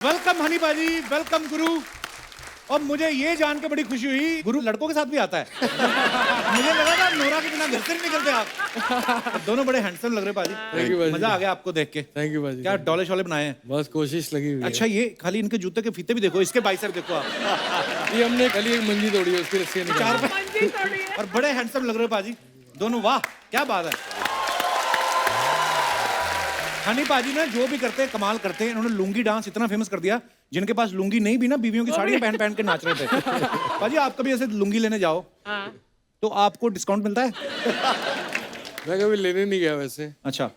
Welcome Honey बाजी, welcome गुरु। और मुझे ये जान के बड़ी खुशी हुई, गुरु लड़कों के साथ भी आता है। मुझे लगा था नोरा के बिना घर से नहीं निकलते आप। दोनों बड़े हैंडसम लग रहे पाजी। मजा आ गया आपको देख के। थैंक यू बाजी। क्या डॉले शॉले बनाए हैं? बस कोशिश लगी हुई है। अच्छा, ये खाली इनके जूते के फीते भी देखो, इसके बाइसेप देखो आप। ये हमने खाली एक मंजी तोड़ी है, उसकी रस्सी निकाली। और बड़े हैंडसम लग रहे हो पाजी दोनों। वाह क्या बात है। हनी पाजी ना जो भी करते हैं कमाल करते हैं। इन्होंने लुंगी डांस इतना फेमस कर दिया, जिनके पास लुंगी नहीं भी ना, बीवियों की साड़ियां पहन पहन के नाच रहे थे। पाजी आप कभी ऐसे लुंगी लेने जाओ तो आपको डिस्काउंट मिलता है? मैं कभी लेने नहीं गया वैसे। अच्छा,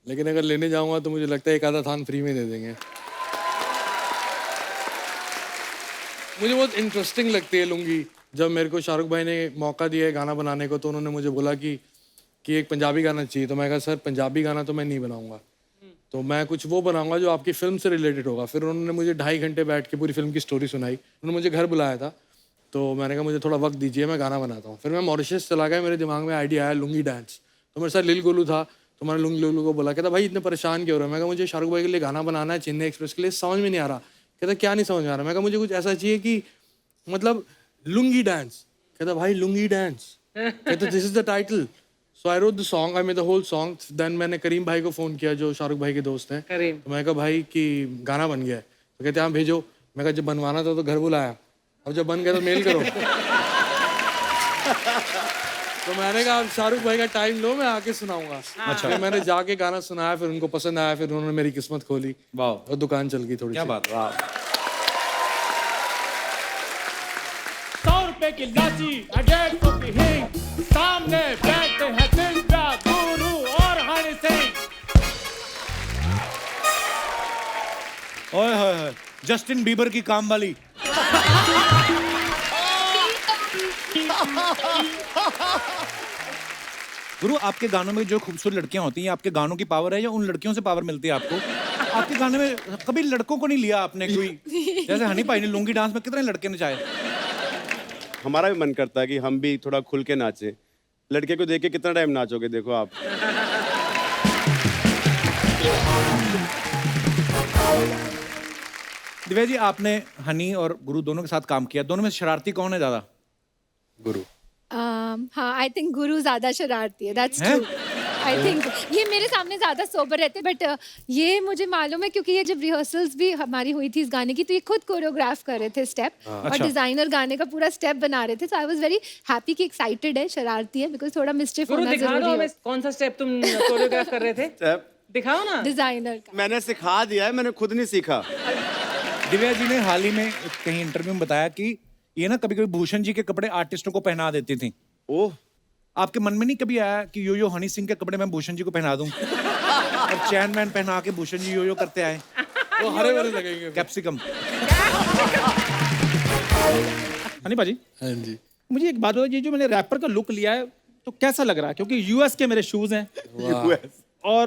लेकिन अगर लेने जाऊंगा तो मुझे लगता है एक आधा थान फ्री में दे देंगे। मुझे बहुत इंटरेस्टिंग लगती है लुंगी। जब मेरे को शाहरुख भाई ने मौका दिया है गाना बनाने को, तो उन्होंने मुझे बोला कि एक पंजाबी गाना चाहिए। तो मैं कहा सर पंजाबी गाना तो मैं नहीं बनाऊंगा, तो मैं कुछ वो बनाऊंगा जो आपकी फिल्म से रिलेटेड होगा। फिर उन्होंने मुझे 2.5 घंटे बैठ के पूरी फिल्म की स्टोरी सुनाई। उन्होंने मुझे घर बुलाया था, तो मैंने कहा मुझे थोड़ा वक्त दीजिए, मैं गाना बनाता हूँ। फिर मैं मॉरिशस चला गया, मेरे दिमाग में आइडिया आया लुंगी डांस। तो मेरे साथ लिल गोलू था, तो मैंने लुंगी गोलू को बोला, कहता भाई इतने परेशान क्यों हो रहे हो? मैं कहा मुझे शाहरुख भाई के लिए गाना बनाना है, चेन्नई एक्सप्रेस के लिए, समझ में नहीं आ रहा। कहता क्या नहीं समझ में आ रहा? मैं कहा मुझे कुछ ऐसा चाहिए कि मतलब लुंगी डांस। कहता भाई लुंगी डांस। कहता this is the title. So I wrote the song, I made the whole song. Then मैंने करीम भाई को फ़ोन किया जो शाहरुख भाई के दोस्त हैं। करीम। तो मैं कहा भाई कि गाना बन गया है। तो कहते हाँ भेजो। मैं कहा जब बनवाना था तो घर बुलाया, अब जब बन गया तो मेल करो। तो मैंने कहा शाहरुख भाई का टाइम लो, मैं आके सुनाऊंगा। अच्छा। फिर मैंने जाके गाना सुनाया, फिर उनको पसंद आया, फिर उन्होंने मेरी किस्मत खोली। वाह, और दुकान चल गई थोड़ी। क्या बात। वाह, 100 रुपए की लाची, अडेट को भी हिंग, सामने बैठे हैं दिव्या, गुरु और हनी सिंह। ओए होए होए, जस्टिन बीबर की काम वाली। गुरु आपके गानों में जो खूबसूरत लड़कियां होती हैं, आपके गानों की पावर है या उन लड़कियों से पावर मिलती है आपको? आपके गाने में कभी लड़कों को नहीं लिया आपने कोई? जैसे हनी भाई ने लुंगी डांस में कितने लड़के नचाए। हमारा भी मन करता है कि हम भी थोड़ा खुल के नाचें। लड़के को देख के कितना टाइम नाचोगे, देखो आप। दिव्या जी, आपने हनी और गुरु दोनों के साथ काम किया, दोनों में शरारती कौन है ज्यादा? गुरु। हाँ, आई थिंक गुरु ज्यादा शरारती है। That's true. आई थिंक ये मेरे सामने ज्यादा सोबर रहते, बट ये मुझे मालूम है क्योंकि ये जब रिहर्सल्स भी हमारी हुई थी इस गाने की, तो ये खुद कोरियोग्राफ कर रहे थे स्टेप, और डिजाइनर गाने का पूरा स्टेप बना रहे थे। सो आई वाज वेरी हैप्पी कि एक्साइटेड है, शरारती है, बिकॉज थोड़ा मिस्चिफ गुरु होना दिखा दो जरूरी हमें, है। कौन सा स्टेप तुम कोरियोग्राफ कर रहे थे? स्टेप दिखाओ ना। डिजाइनर का मैंने सिखा दिया है, मैंने खुद नहीं सीखा। दिव्या जी ने हाल ही में कहीं इंटरव्यू में बताया कि ये ना कभी कभी भूषण जी के कपड़े आर्टिस्टों को पहना देती थी। ओह, आपके मन में नहीं कभी आया कि यो हनी सिंह के कपड़े मैं भूषण जी को पहना दूं और चैन मैन पहना के भूषण जी यो करते आए? वो हरे भरे लगेंगे। कैप्सिकम। हनी भाजी, हाँ जी। मुझे एक बात बताइए, जो मैंने रैपर का लुक लिया है तो कैसा लग रहा है? क्योंकि यूएस के मेरे शूज हैं यूएस और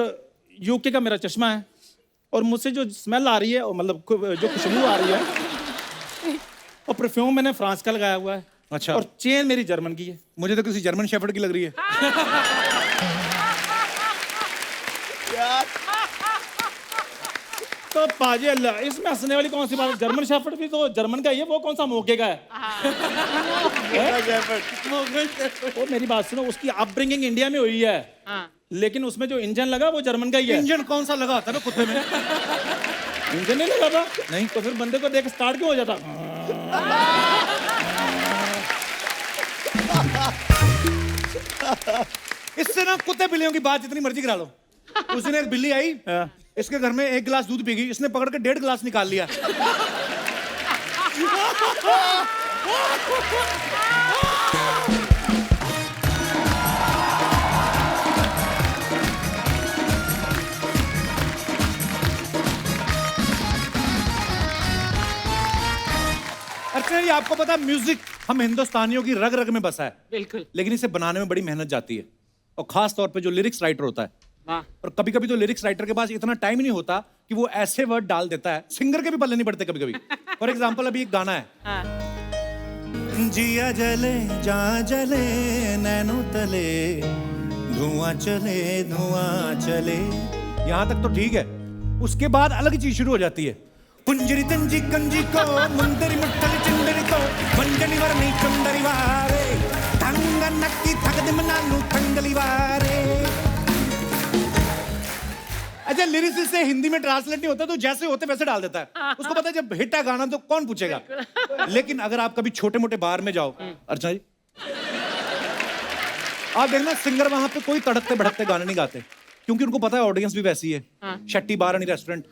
यूके का मेरा चश्मा है, और मुझसे जो स्मेल आ रही है, और मतलब जो खुशबू आ रही है, और परफ्यूम मैंने फ्रांस का लगाया हुआ है। अच्छा। और चेन मेरी जर्मन की है। मुझे तो किसी जर्मन शेफर्ड की लग रही है। तो पाजी अल्लाह, इसमें हंसने वाली कौन सी बात है? जर्मन शेफर्ड भी तो जर्मन का ही है, वो कौन सा मोगे का है? वो मेरी बात सुनो, उसकी अपब्रिंगिंग इंडिया में हुई है, लेकिन उसमें जो इंजन लगा वो जर्मन का ही है। इंजन कौन सा लगा था ना कुत्ते में? इंजन नहीं लगा था? नहीं तो फिर बंदे को देख स्टार्ट क्यों हो जाता? इससे ना कुत्ते बिल्लियों की बात जितनी मर्जी करा लो। उस दिन एक बिल्ली आई, इसके घर में 1 गिलास दूध पी गई, इसने पकड़ के 1.5 गिलास निकाल लिया। अर्चना जी, आपको पता है म्यूजिक हम हिंदुस्तानियों की रग रग में बसा है, बिल्कुल। लेकिन इसे बनाने में बड़ी मेहनत जाती है, और खास तौर पे जो लिरिक्स राइटर होता है। वाह। और कभी कभी तो लिरिक्स राइटर के पास इतना टाइम नहीं होता कि वो ऐसे वर्ड डाल देता है, सिंगर के भी पल्ले नहीं पड़ते कभी कभी। फॉर एग्जाम्पल अभी एक गाना है, जिया जले जा जले नैनो तले धुआं चले, यहाँ तक तो ठीक है। उसके बाद अलग चीज शुरू हो जाती है, पुंजरी तंजी कंजी को मुंदरी मुट्टली चिंदरी को मंजनी वरनी चुंदरी वारे तंग नक्की थगदिम नानू तंगली वारे। अच्छा लिरिसिस्ट से हिंदी में ट्रांसलेट नहीं होता तो जैसे होते वैसे डाल देता है, उसको पता है जब हिट है गाना तो कौन पूछेगा। लेकिन अगर आप कभी छोटे मोटे बार में जाओ, अर्चना जी आप देखना सिंगर वहां पे कोई तड़कते भड़कते गाने नहीं गाते, क्योंकि उनको पता है ऑडियंस भी वैसी है। शट्टी बार यानी रेस्टोरेंट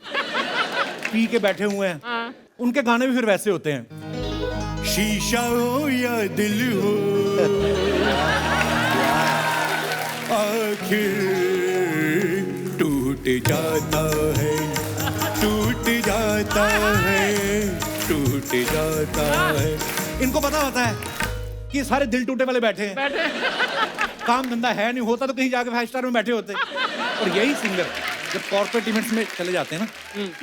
पी के बैठे हुए हैं, उनके गाने भी फिर वैसे होते हैं। शीशा हो या दिल हो आखिर टूट जाता है, टूट जाता है, टूट जाता है। इनको पता होता है कि ये सारे दिल टूटे वाले बैठे हैं, काम धंधा है नहीं, होता तो कहीं जाके 5 स्टार में बैठे होते। और यही सिंगर जब कॉर्पोरेट इवेंट्स में चले जाते हैं ना,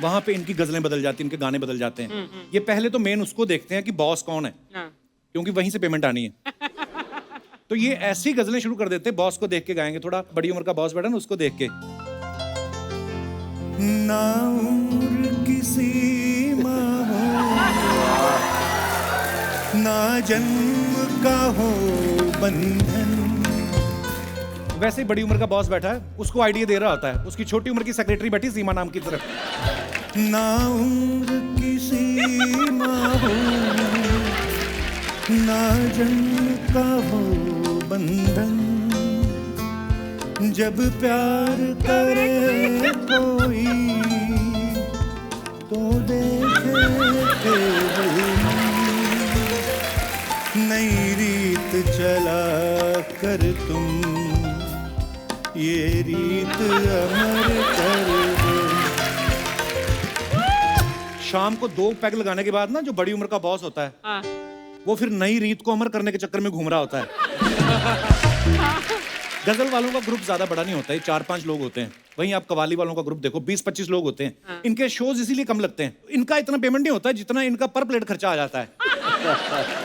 वहां पे इनकी गजलें बदल जाती हैं, इनके गाने बदल जाते हैं। ये पहले तो मेन उसको देखते हैं कि बॉस कौन है, क्योंकि वहीं से पेमेंट आनी है। तो ये ऐसी गजलें शुरू कर देते हैं, बॉस को देख के गाएंगे, थोड़ा बड़ी उम्र का बॉस बैठा ना उसको देख के। ना उम्र की सीमा हो, ना जन्म का हो बंधन। वैसे ही बड़ी उम्र का बॉस बैठा है, उसको आइडिया दे रहा होता है, उसकी छोटी उम्र की सेक्रेटरी बैठी सीमा नाम की तरफ। ना उम्र की सीमा हो, ना जन्म का हो बंधन, जब प्यार करे कोई तो देखे केवल नई रीत चला कर तुम, ये रीत अमर कर दो। शाम को 2 पैग लगाने के बाद ना जो बड़ी उम्र का बॉस होता है, वो फिर नई रीत को अमर करने के चक्कर में घूम रहा होता है। गजल वालों का ग्रुप ज्यादा बड़ा नहीं होता है, 4-5 लोग होते हैं। वहीं आप कवाली वालों का ग्रुप देखो 20-25 लोग होते हैं। इनके शोज इसीलिए कम लगते हैं, इनका इतना पेमेंट नहीं होता है जितना इनका पर प्लेट खर्चा आ जाता है।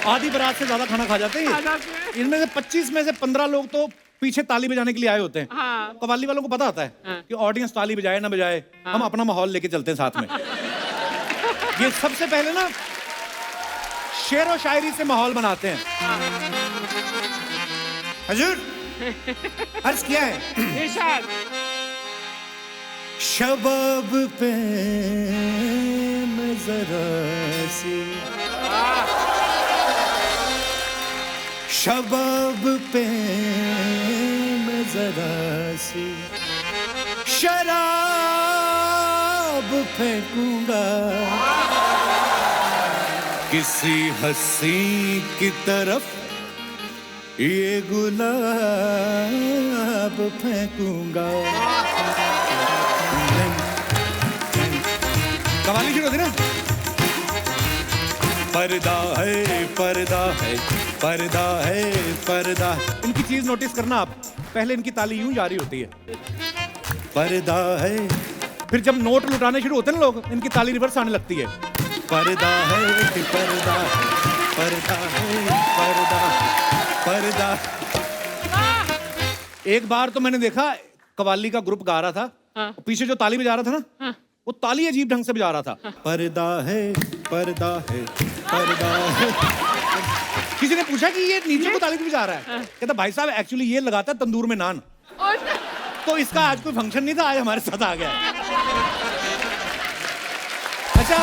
आधी बारात से ज्यादा खाना खा जाते हैं। इनमें से 25 में से 15 लोग तो पीछे ताली बजाने के लिए आए होते हैं। कवाली वालों को पता होता है कि ऑडियंस ताली बजाए ना बजाए, हम अपना माहौल लेके चलते हैं साथ में। ये सबसे पहले ना शेर और शायरी से माहौल बनाते हैं। हजूर अर्ज किया है इरशाद। शबाब पे मैं जरा सी, शबाब पे मैं जरा सी शराब फेंकूंगा किसी हंसी की तरफ, ये गुलाब फेंकूंगा। कवाली शुरू होती ना, पर्दा है पर्दा है पर्दा है पर्दा। इनकी चीज नोटिस करना आप, पहले इनकी ताली यूं जारी होती है, पर्दा है, फिर जब नोट लुटाने शुरू होते हैं ना लोग, इनकी ताली रिवर्स आने लगती है, पर्दा है पर्दा पर्दा है पर्दा पर्दा। एक बार तो मैंने देखा कवाली का ग्रुप गा रहा था, पीछे जो ताली बजा रहा था ना, वो ताली अजीब ढंग से बजा रहा था। पर्दा है पर्दा है पर्दा है। किसी ने पूछा कि ये नीचे को ताली क्यों बजा रहा है? कहता भाई साहब एक्चुअली ये लगाता है तंदूर में नान, तो इसका आज कोई फंक्शन नहीं था, आज हमारे साथ आ गया। अच्छा,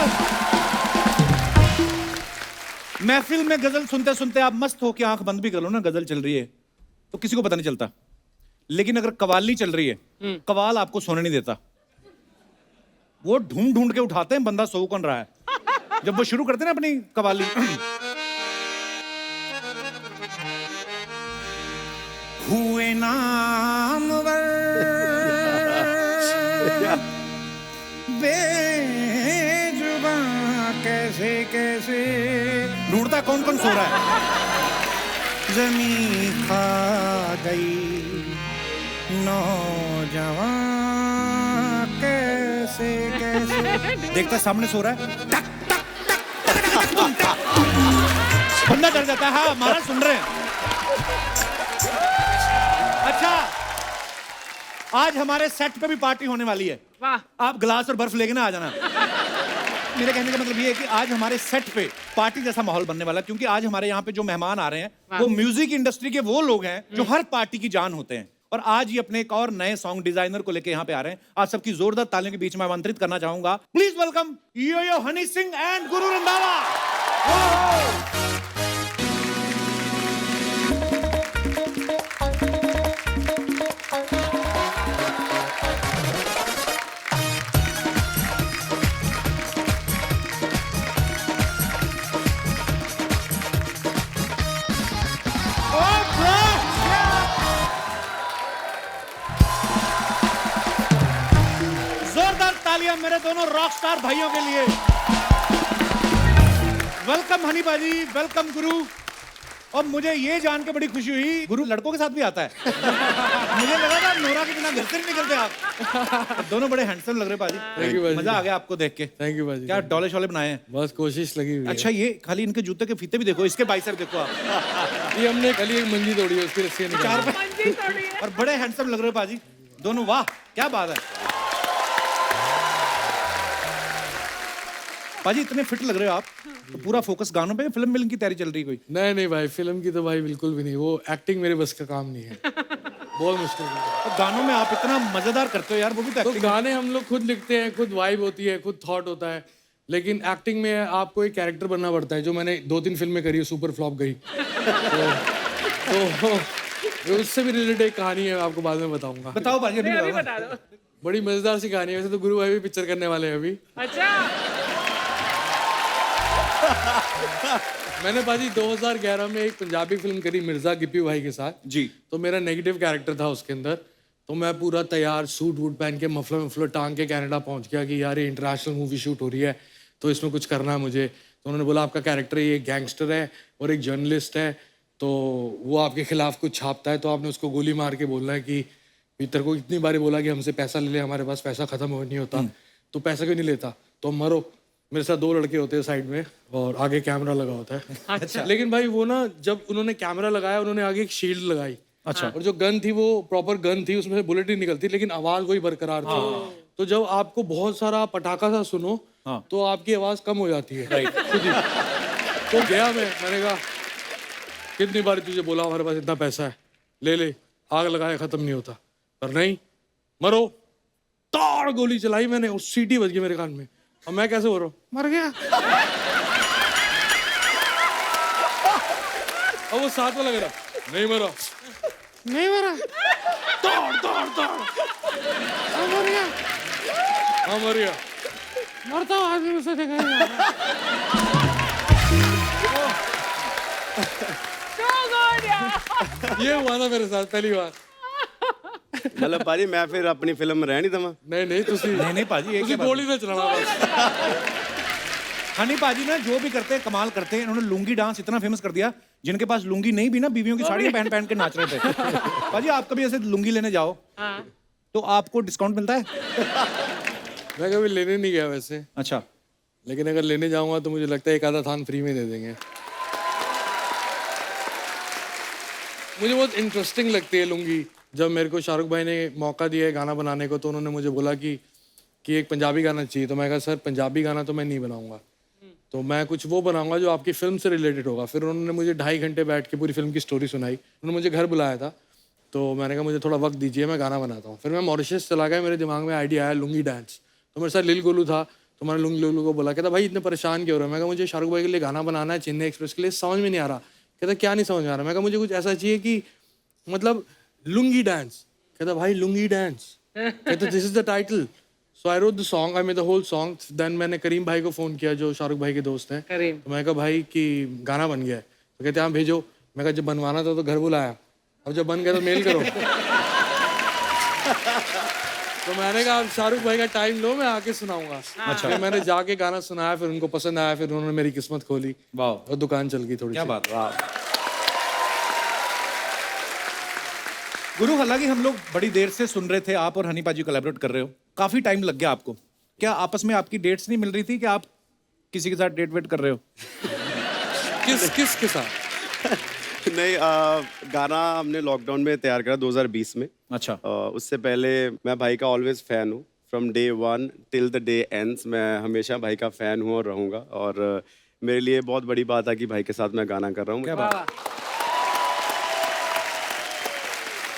महफिल में गजल सुनते सुनते आप मस्त हो के आंख बंद भी कर लो ना, गजल चल रही है तो किसी को पता नहीं चलता। लेकिन अगर कवाली चल रही है, कवाल आपको सोने नहीं देता, वो ढूंढ ढूंढ के उठाते हैं बंदा सो कौन रहा है। जब वो शुरू करते हैं ना अपनी कवाली, हुए नामवर बेजुबां कैसे कैसे, ढूंढता कौन कौन सो रहा है। जमीन खा गई नौजवान कैसे कैसे, देखता सामने सो रहा है, टक टक टक टक टक, बंदा डर जाता है। हाँ महाराज सुन रहे हैं। अच्छा, आज हमारे सेट पे भी पार्टी होने वाली है, वाह। आप गिलास और बर्फ लेके ना आ जाना। मेरे कहने का मतलब ये है कि आज हमारे सेट पे पार्टी जैसा माहौल बनने वाला है, क्योंकि आज हमारे यहाँ पे जो मेहमान आ रहे हैं वो म्यूजिक इंडस्ट्री के वो लोग हैं जो हर पार्टी की जान होते हैं, और आज ये अपने एक और नए सॉन्ग डिजाइनर को लेके यहाँ पे आ रहे हैं। आप सबकी जोरदार तालियों के बीच में आमंत्रित करना चाहूंगा, please welcome yo Honey Singh and Guru Randhawa. जोरदार तालियां मेरे दोनों रॉक स्टार भाइयों के लिए। वेलकम हनी बाजी, वेलकम गुरु। और मुझे ये जान के बड़ी खुशी हुई, गुरु लड़कों के साथ भी आता है। मुझे लगा था नोरा के बिना घर से नहीं निकलते आप। दोनों बड़े हैंडसम लग रहे Thank you, पाजी, बाजी। मजा आ गया आपको देख के। थैंक यू भाजी। क्या डॉले शॉले बनाए हैं? बस कोशिश लगी हुई है। अच्छा, ये खाली इनके जूते के फीते भी देखो, इसके बाइसेप देखो आप, ये हमने खाली एक मंजी तोड़ी है, उसकी रस्सी निकाली। चार और बड़े हैंडसम लग रहे हो पाजी दोनों, वाह क्या बात है। पाजी इतने फिट लग रहे हो आप, तो पूरा फोकस गानों पे, फिल्म मिलने की तैयारी चल रही कोई? नहीं भाई, फिल्म की तो भाई बिल्कुल भी नहीं, वो एक्टिंग मेरे बस का काम नहीं है। बहुत मुश्किल है। तो गानों में आप इतना मजेदार करते हो यार, वो भी तो तो acting गाने हम लोग खुद लिखते हैं, खुद वाइब होती है, खुद थॉट होता है, लेकिन एक्टिंग में आपको एक कैरेक्टर बनना पड़ता है, जो मैंने 2-3 फिल्में करी है, सुपर फ्लॉप गई। तो उससे भी रिलेटेड एक कहानी है, आपको बाद में बताऊंगा। बताओ पाजी, अभी अभी बताओ। बता दो। बड़ी मजेदार सी कहानी है। वैसे तो गुरु भाई भी पिक्चर करने वाले हैं अभी। अच्छा, मैंने बाजी 2011 में एक पंजाबी फिल्म करी मिर्जा गिप्पी भाई के साथ जी। तो मेरा नेगेटिव कैरेक्टर था उसके अंदर। तो मैं पूरा तैयार सूट वूट पहन के मफलर टांग के कनाडा पहुंच गया कि यार ये इंटरनेशनल मूवी शूट हो रही है, तो इसमें कुछ करना है मुझे। तो उन्होंने बोला आपका कैरेक्टर ये एक गैंगस्टर है और एक जर्नलिस्ट है, तो वो आपके खिलाफ कुछ छापता है, तो आपने उसको गोली मार के बोलना है कि भीतर को इतनी बारी बोला कि हमसे पैसा ले ले, हमारे पास पैसा खत्म हो नहीं होता, तो पैसा क्यों नहीं लेता, तो मरो। मेरे साथ 2 लड़के होते हैं साइड में और आगे कैमरा लगा होता है। अच्छा। लेकिन भाई वो ना, जब उन्होंने कैमरा लगाया, उन्होंने आगे एक शील्ड लगाई। अच्छा। और जो गन थी वो प्रॉपर गन थी, उसमें से बुलेट नहीं निकलती, लेकिन आवाज वही बरकरार थी। तो जब आपको बहुत सारा पटाखा सा सुनो तो आपकी आवाज कम हो जाती है। खुद ही। तो गया मैंने कहा कितनी बार तुझे बोला हमारे पास इतना पैसा है, ले ले, आग लगाए खत्म नहीं होता, पर नहीं, मरो। ताड़ गोली चलाई मैंने और सीटी बज गई मेरे कान में, और मैं कैसे बोल रहा हूँ मर गया। और वो साथ में लग रहा नहीं मरा, नहीं मरा, दौड़ दौड़ दौड़, मर गया, हाँ मर गया, मरता हूँ आदमी उसे देखा। ये हुआ था मेरे साथ पहली बार। मतलब पाजी मैं फिर अपनी फिल्म में रह नहीं दमा। नहीं तुसी नहीं पाजी, एक गोली ना चलाना बस। हनी पाजी ना जो भी करते हैं कमाल करते हैं। इन्होंने लुंगी डांस इतना फेमस कर दिया, जिनके पास लुंगी नहीं भी ना, बीवियों की साड़ियां पहन पहन के नाच रहे थे। पाजी आप कभी ऐसे लुंगी लेने जाओ तो आपको डिस्काउंट मिलता है? मैं कभी लेने नहीं गया वैसे। अच्छा। लेकिन अगर लेने जाऊंगा तो मुझे लगता है एक आधा थान फ्री में दे देंगे। मुझे बहुत इंटरेस्टिंग लगती है लुंगी। जब मेरे को शाहरुख भाई ने मौका दिया है गाना बनाने को, तो उन्होंने मुझे बोला कि एक पंजाबी गाना चाहिए। तो मैं कहा सर पंजाबी गाना तो मैं नहीं बनाऊंगा, तो मैं कुछ वो बनाऊंगा जो आपकी फिल्म से रिलेटेड होगा। फिर उन्होंने मुझे 2.5 घंटे बैठ के पूरी फिल्म की स्टोरी सुनाई। उन्होंने मुझे घर बुलाया था, तो मैंने कहा मुझे थोड़ा वक्त दीजिए, मैं गाना बनाता हूँ। फिर मैं मॉरिशस चला गया, मेरे दिमाग में आइडिया आया लुंगी डांस। तो मेरे साथ लिल गोलू था, तो मैंने लुंगी गोलू को बोला, कहता भाई इतने परेशान क्यों हो रहे हो? मैं कहा मुझे शाहरुख भाई के लिए गाना बनाना है, चेन्नई एक्सप्रेस के लिए, समझ में नहीं आ रहा। कहता क्या नहीं समझ में आ रहा? मैं कहा मुझे कुछ ऐसा चाहिए कि मतलब लुंगी डांस। कहता भाई लुंगी डांस। कहता this is the title. So I wrote the song, I made the whole song. Then मैंने करीम भाई को फोन किया जो शाहरुख भाई के दोस्त हैं। करीम। तो मैं कहा भाई कि गाना बन गया है। तो कहते हाँ भेजो। मैं कहा जब बनवाना था तो घर बुलाया, अब जब बन गया तो मेल करो। तो मैंने कहा अब शाहरुख भाई का टाइम लो, मैं आके सुनाऊंगा। अच्छा। फिर मैंने जाके गाना सुनाया, फिर उनको पसंद आया, फिर उन्होंने मेरी किस्मत खोली। वाह, और दुकान चल गई थोड़ी। क्या बात। वाह गुरु, हालांकि हम लोग बड़ी देर से सुन रहे थे आप और हनी पाजी कोलैबोरेट कर रहे हो, काफी टाइम लग गया आपको। क्या आपस में आपकी डेट्स नहीं मिल रही थी कि आप किसी के साथ डेट वेट कर रहे हो? किस के साथ? नहीं गाना हमने लॉकडाउन में तैयार करा 2020 में। अच्छा। उससे पहले मैं भाई का ऑलवेज फैन हूँ from day one till the day ends मैं हमेशा भाई का फ़ैन हूँ और रहूँगा। और मेरे लिए बहुत बड़ी बात है कि भाई के साथ मैं गाना कर रहा हूँ। क्या बात।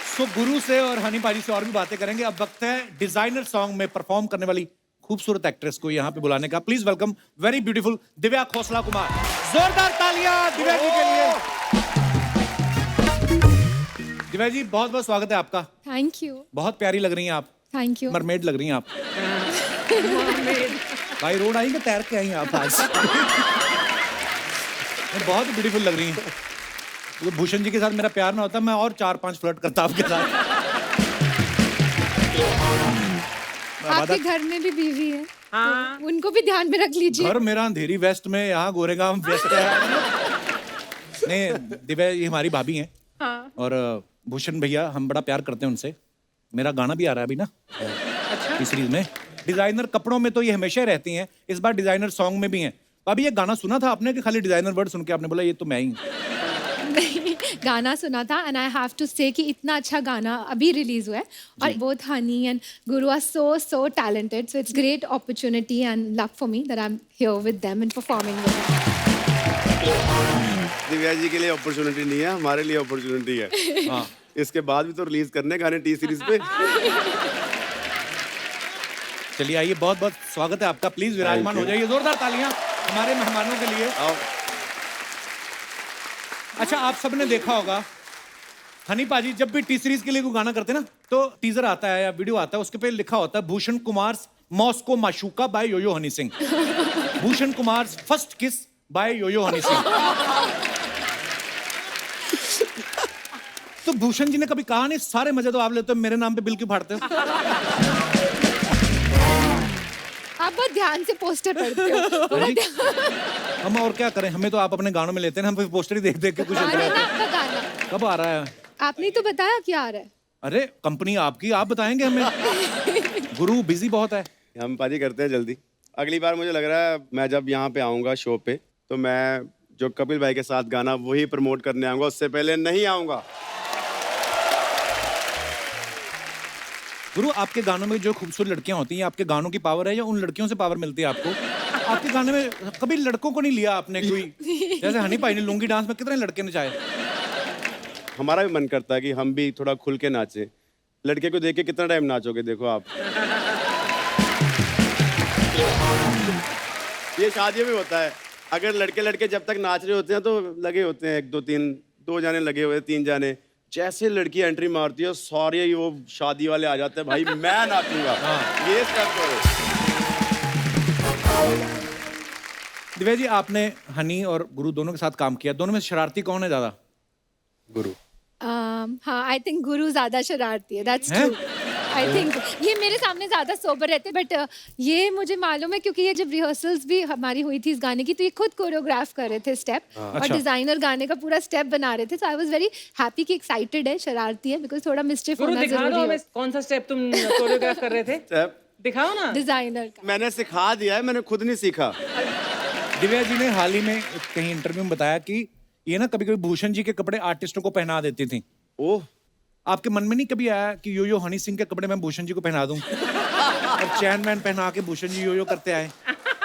सो गुरु से और हनी पाजी से और भी बातें करेंगे। अब वक्त है डिजाइनर सॉन्ग में परफॉर्म करने वाली खूबसूरत एक्ट्रेस को यहाँ पे बुलाने का। Please welcome very beautiful Divya Khosla Kumar. जोरदार तालियां दिव्या जी के लिए। दिव्या जी बहुत बहुत स्वागत है आपका। Thank you. बहुत प्यारी लग रही हैं आप। Thank you. मरमेड लग रही हैं आप। भाई रोड आई कि तैर के आई हैं आप आज? बहुत ब्यूटीफुल लग रही हैं। तो भूषण जी के साथ मेरा प्यार ना होता मैं और 4-5 फ्लर्ट करता आपके साथ। आपके घर में भी बीवी है। हाँ। तो उनको भी ध्यान में रख लीजिए। घर मेरा अंधेरी वेस्ट में, यहाँ गोरेगांव वेस्ट है। नहीं दिव्या ये हमारी भाभी हैं। हाँ। और भूषण भैया हम बड़ा प्यार करते हैं उनसे। मेरा गाना भी आ रहा है अभी ना इस सीरीज में। डिजाइनर कपड़ों में तो ये हमेशा ही रहती हैं, इस बार डिजाइनर सॉन्ग में भी हैं। भाभी ये गाना सुना था आपने कि खाली डिजाइनर वर्ड सुन के आपने बोला ये तो मैं ही हूँ? नहीं, गाना सुना था एंड आई हैव टू से कि इतना अच्छा गाना अभी रिलीज हुआ है और both Honey and Guru are so talented, so it's great opportunity and luck for me that I am here with them and performing with them. Divya ji के लिए अपॉर्चुनिटी नहीं है, हमारे लिए अपॉर्चुनिटी है। हाँ। इसके बाद भी तो रिलीज करने गाने टी सीरीज पे। चलिए आइए, बहुत बहुत स्वागत है आपका। प्लीज विराजमान हो जाइए। जोरदार तालियां हमारे मेहमानों के लिए। अच्छा आप सबने देखा होगा हनी पाजी जब भी टी सीरीज के लिए कोई गाना करते हैं ना तो टीजर आता है या वीडियो आता है, उसके पे लिखा होता है Bhushan Kumar Moscow Mashuka by Yo Yo Honey Singh. Bhushan Kumar first kiss by Yo Yo Honey Singh. तो भूषण जी ने कभी कहा नहीं सारे मजे तो आप लेते हो, मेरे नाम पे बिल क्यों फाड़ते हो? आप बहुत ध्यान से पोस्टर पढ़ते हो। पूरा ध्यान। हम और क्या करें, हमें तो आप अपने गानों में लेते हैं, हम फिर पोस्टर ही देख देख के कुछ गाना ना आपका गाना। कब आ रहा है? आपने तो बताया क्या आ रहा है। अरे कंपनी आपकी, आप बताएंगे हमें। गुरु बिजी बहुत है। हम पाजी करते हैं जल्दी। अगली बार मुझे लग रहा है मैं जब यहाँ पे आऊँगा शो पे तो मैं जो कपिल भाई के साथ गाना वही प्रमोट करने आऊँगा, उससे पहले नहीं आऊँगा। गुरु आपके गानों में जो खूबसूरत लड़कियां होती हैं, आपके गानों की पावर है या उन लड़कियों से पावर मिलती है आपको? आपके गाने में कभी लड़कों को नहीं लिया आपने कोई? जैसे हनी भाई ने लुंगी डांस में कितने लड़के नचाए। हमारा भी मन करता है कि हम भी थोड़ा खुल के नाचें। लड़के को देख के कितना टाइम नाचोगे, देखो आप। ये शादियों में होता है, अगर लड़के लड़के जब तक नाच रहे होते हैं तो लगे होते हैं 1 2 3 2 जाने लगे हुए 3 जाने। जैसे लड़की एंट्री मारती है सारे ही वो शादी वाले आ जाते हैं, भाई मैं नाचूंगा। ये स्टेप करो। दिव्या जी आपने हनी और गुरु दोनों के साथ काम किया, दोनों में शरारती कौन है ज्यादा? गुरु। हाँ आई थिंक गुरु ज्यादा शरारती है। That's true. आई थिंक ये मेरे सामने ज्यादा सोबर रहते बट ये मुझे मालूम है क्योंकि ये जब रिहर्सल्स भी हमारी हुई थी इस गाने की तो ये खुद कोरियोग्राफ कर रहे थे स्टेप और डिजाइनर गाने का पूरा स्टेप बना रहे थे। सो आई वाज वेरी हैप्पी कि एक्साइटेड है, शरारती है बिकॉज थोड़ा मिस्चिफ गुरु होना दिखा दो जरूरी हमें है। कौन सा स्टेप तुम कोरियोग्राफ कर रहे थे, स्टेप दिखाओ ना। डिजाइनर का मैंने सिखा दिया है, मैंने खुद नहीं सीखा। दिव्या जी ने हाल ही में कहीं इंटरव्यू में बताया कि ये ना कभी कभी भूषण जी के कपड़े आर्टिस्टों को पहना देती थी। ओह, आपके मन में नहीं कभी आया कि यो हनी सिंह के कपड़े मैं भूषण जी को पहना दूं और चैन मैन पहना के भूषण जी यो करते आए?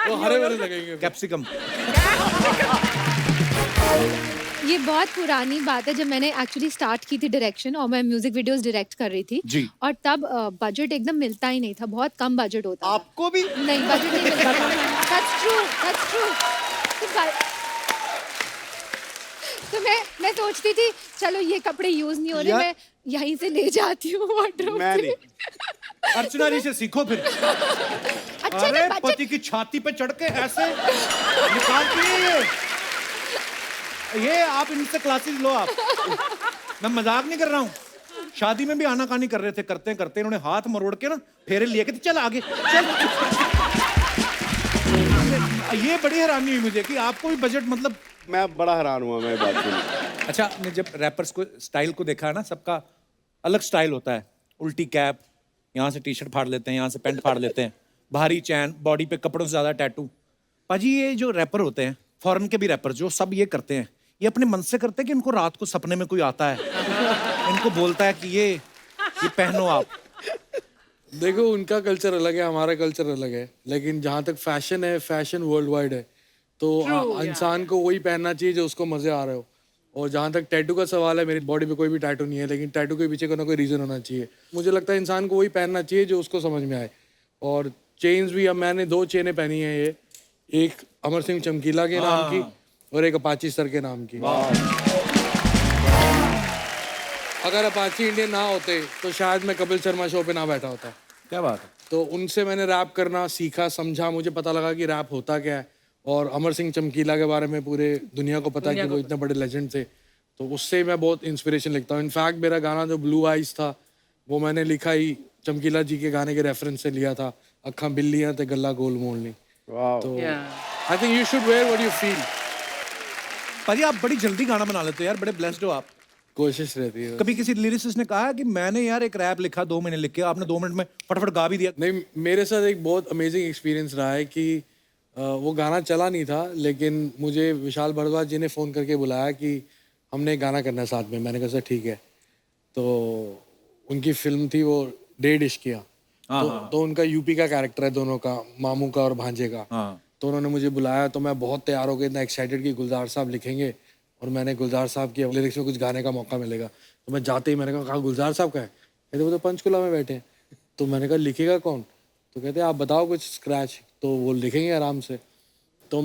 वो हरे भरे लगेंगे। कैप्सिकम। ये बहुत पुरानी बात है जब मैंने एक्चुअली स्टार्ट की थी डायरेक्शन और मैं म्यूजिक वीडियोस डायरेक्ट कर रही थी जी। और तब बजट एकदम मिलता ही नहीं था, बहुत कम बजट होता था। आपको भी? नहीं बजट नहीं मिलता था। That's true, that's true। तो मैं सोचती थी चलो ये कपड़े यूज नहीं हो रहे, मैं यहीं से ले जाती हूँ वार्डरोब मैं से। नहीं। अर्चना जी से सीखो फिर। अच्छा अरे ना पति की छाती पे चढ़ के ऐसे निकालती है ये आप इनसे क्लासेस लो आप। मैं मजाक नहीं कर रहा हूँ। शादी में भी आनाकानी कर रहे थे, करते करते इन्होंने हाथ मरोड़ के ना फेरे लिए कि चल आगे चल। ये बड़ी हैरानी हुई मुझे कि आपको भी बजट मतलब। मैं बड़ा हैरान हुआ मैं बात सुन। अच्छा आपने जब रैपर्स को स्टाइल को देखा है ना, सबका अलग स्टाइल होता है। उल्टी कैप, यहाँ से टी शर्ट फाड़ लेते हैं, यहाँ से पैंट फाड़ लेते हैं, भारी चैन, बॉडी पे कपड़ों से ज्यादा टैटू। पाजी ये जो रैपर होते हैं, फॉरेन के भी रैपर जो सब ये करते हैं, ये अपने मन से करते हैं कि इनको रात को सपने में कोई आता है, इनको बोलता है कि ये पहनो आप। देखो उनका कल्चर अलग है, हमारा कल्चर अलग है, लेकिन जहाँ तक फैशन है, फैशन वर्ल्ड वाइड है, तो इंसान को वही पहनना चाहिए जो उसको मजे आ रहे हो। और जहाँ तक टैटू का सवाल है, मेरी बॉडी पे कोई भी टैटू नहीं है, लेकिन टैटू के पीछे कोई ना कोई रीज़न होना चाहिए। मुझे लगता है इंसान को वही पहनना चाहिए जो उसको समझ में आए। और चेन्स भी, अब मैंने 2 चेनें पहनी हैं, ये एक अमर सिंह चमकीला के नाम की और एक अपाची सर के नाम की। अगर अपाची इंडियन ना होते तो शायद मैं कपिल शर्मा शो पे ना बैठा होता। क्या बात है। तो उनसे मैंने रैप करना सीखा, समझा, मुझे पता लगा कि रैप होता क्या है। और अमर सिंह चमकीला के बारे में पूरे दुनिया को पता है कि वो इतने बड़े लेजेंड थे, तो उससे मैं बहुत इंस्पिरेशन लिखता हूँ। इनफैक्ट मेरा गाना जो ब्लू आइज था वो मैंने लिखा ही चमकीला जी के गाने के रेफरेंस से लिया था, अखा बिल्लियां ते गल्ला गोल मोलनी। तो I think you should wear what you feel. पाजी आप बड़ी जल्दी गाना बना लेते हो यार, बड़े ब्लेस्ड हो आप। कोशिश रहती है। कभी किसी लिरिसिस्ट ने कहा कि मैंने यार एक रैप लिखा 2 महीने लिख के, आपने 2 मिनट में फटाफट गा भी दिया? नहीं, मेरे साथ एक बहुत अमेजिंग एक्सपीरियंस रहा है कि वो गाना चला नहीं था, लेकिन मुझे विशाल भारद्वाज जी ने फ़ोन करके बुलाया कि हमने एक गाना करना है साथ में। मैंने कहा सर ठीक है। तो उनकी फिल्म थी वो डेढ़ इश्किया, तो उनका यूपी का कैरेक्टर है दोनों का, मामू का और भांजे का। तो उन्होंने मुझे बुलाया, तो मैं बहुत तैयार हो गया, इतना एक्साइटेड कि गुलजार साहब लिखेंगे और मैंने गुलजार साहब की लिरिक्स में कुछ गाने का मौका मिलेगा। तो मैं जाते ही मैंने कहा गुलजार साहब का है? कहते वो तो पंचकुला में बैठे हैं। तो मैंने कहा लिखेगा कौन? तो कहते आप बताओ कुछ स्क्रैच, तो वो लिखेंगे आराम से। तो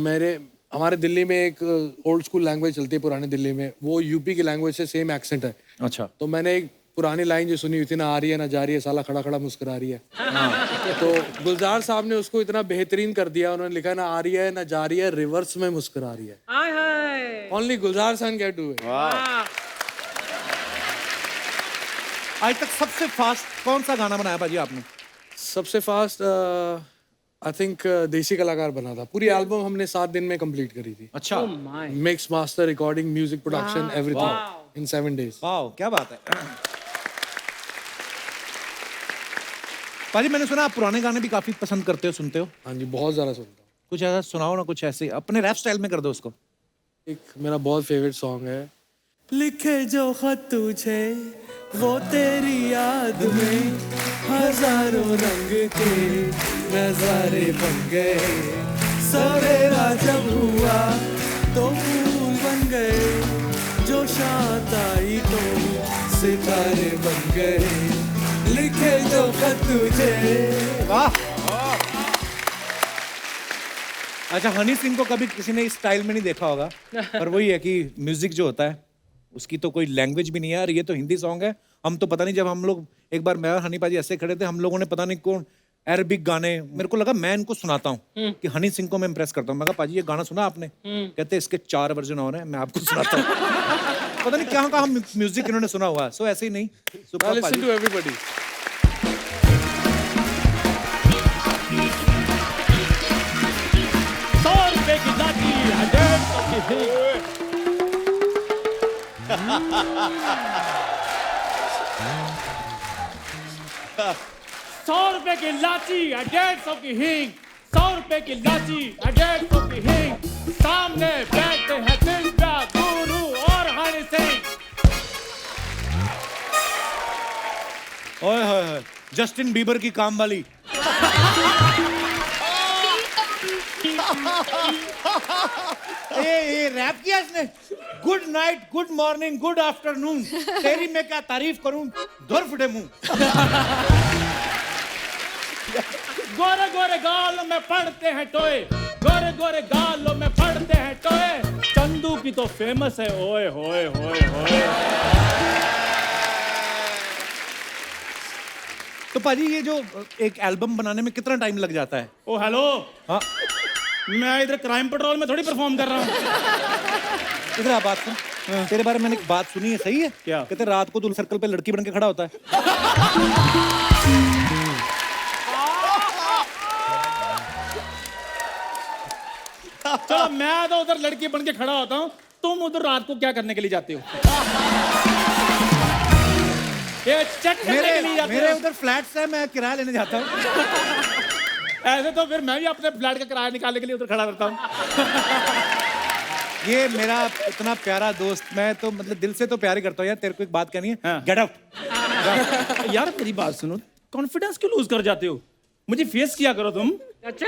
हमारे दिल्ली में एक ओल्ड स्कूल लैंग्वेज चलती है पुरानी दिल्ली में, वो यूपी की लैंग्वेज से सेम एक्सेंट है। अच्छा। तो मैंने एक पुरानी लाइन जो सुनी हुई थी, ना आ रही है ना जा रही है, साला खड़ा खड़ा मुस्कुरा रही है। तो गुलजार साहब ने उसको इतना बेहतरीन कर दिया, उन्होंने लिखा ना आ रही है ना जा रही है, रिवर्स में मुस्कुरा रही है। हाय हाय। Only Gulzar son can do it. आज तक सबसे फास्ट कौन सा गाना बनाया पाजी आपने? सबसे फास्ट आई थिंक देसी कलाकार बना था। पूरी एल्बम हमने 7 दिन में कंप्लीट करी थी। अच्छा। Mix, master, recording, music production, everything in 7 days। वाह क्या बात है। पाजी मैंने सुना आप पुराने गाने भी काफी पसंद करते हो, सुनते हो? हाँ जी, बहुत ज़्यादा सुनता हूँ। कुछ ऐसा सुनाओ ना, कुछ ऐसे अपने रैप स्टाइल में कर दो उसको। एक मेरा बहुत फेवरेट सॉन्ग है, लिखे जो खत तुझे वो तेरी याद में हजारों रंग के नजारे बन गए, सवेरा जब हुआ तो फूल बन गए, जो शात आई तो सितारे बन गए, लिखे जो खत तुझे। वाह। अच्छा, हनी सिंह को कभी किसी ने इस स्टाइल में नहीं देखा होगा, पर वही है कि म्यूजिक जो होता है उसकी तो कोई लैंग्वेज भी नहीं है। और ये तो हिंदी सॉन्ग है, हम तो पता नहीं, जब हम लोग एक बार मैं और हनी पाजी ऐसे खड़े थे, हम लोगों ने पता नहीं कौन अरबिक गाने, मेरे को लगा मैं इनको सुनाता हूँ कि हनी सिंह को मैं इंप्रेस करता हूँ। मैं कहा पाजी ये गाना सुना आपने? कहते इसके 4 वर्जन और हैं, मैं आपको सुनाता हूँ। पता नहीं कहाँ कहाँ म्यूजिक इन्होंने सुना हुआ है। सो ऐसे ही नहीं, लिसन टू एवरीबॉडी। 100 रुपए की लाठी, 150 की हिंग। ₹100 की लाठी, 150 की हिंग। 100 रुपए की लाठी, 150 की हिंग। सामने बैठे हैं दिव्या, गुरु और हनी सिंह। ओए होए होए, जस्टिन बीबर की काम वाली। ये रैप किया इसने। Good night, good morning, good afternoon, तेरी मैं क्या तारीफ करूं, धुर फटे मुंह। गोरे गोरे गालों में पड़ते हैं टोए, गोरे गोरे गालों में पड़ते हैं टोए, चंदू की तो फेमस है ओए होए होए होए। तो पाजी ये जो एक एल्बम बनाने में कितना टाइम लग जाता है? ओ हेलो, हाँ मैं इधर क्राइम पेट्रोल में थोड़ी परफॉर्म कर रहा हूँ। इधर आ बात सुन। तेरे बारे में मैंने एक बात सुनी है, सही है? क्या? कहते रात को तू सर्कल पे लड़की बन के खड़ा होता है। चलो मैं तो उधर लड़की बन के खड़ा होता हूँ, तुम उधर रात को क्या करने के लिए जाते हो? ये चेक करने के लिए जाते मेरे हो? उधर फ्लैट्स है, मैं किराया लेने जाता हूँ। ऐसे तो फिर मैं भी अपने फ्लैट का किराया निकालने के लिए उधर खड़ा रहता हूँ। ये मेरा इतना प्यारा दोस्त, मैं तो मतलब दिल से तो प्यार ही करता हूँ यार। तेरे को एक बात कहनी है, हाँ। Get out. यार मेरी बात सुनो, कॉन्फिडेंस क्यों लूज कर जाते हो? मुझे फेस किया करो तुम। अच्छा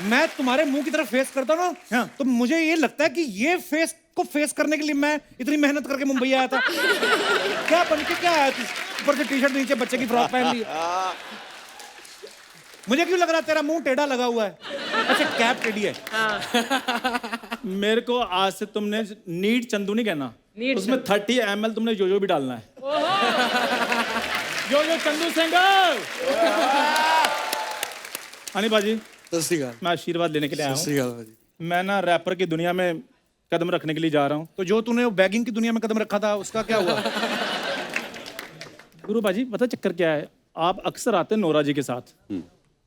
मैं तुम्हारे मुंह की तरफ फेस करता हूँ ना, हाँ। तो मुझे ये लगता है कि ये फेस को फेस करने के लिए मैं इतनी मेहनत करके मुंबई आया था। क्या बन के क्या आया तू? ऊपर से टी शर्ट, नीचे बच्चे की फ्रॉक पहन ली। मुझे क्यों लग रहा है तेरा मुंह टेढ़ा लगा हुआ है? अच्छा, कैप टेढ़ी है। मेरे को आज से तुमने नीट चंदू नहीं कहना, नीट उसमें 30 ml तुमने जो भी डालना है। जो चंदू सिंह। हनी बाजी, सत श्री अकाल। मैं आशीर्वाद लेने के लिए आया सत श्री हूँ। अकाल भाजी। मैं ना रैपर की दुनिया में कदम रखने के लिए जा रहा हूँ। तो जो तूने बैगिंग की दुनिया में कदम रखा था उसका क्या हुआ? गुरु बाजी, पता चक्कर क्या है, आप अक्सर आते हैं नोरा जी के साथ,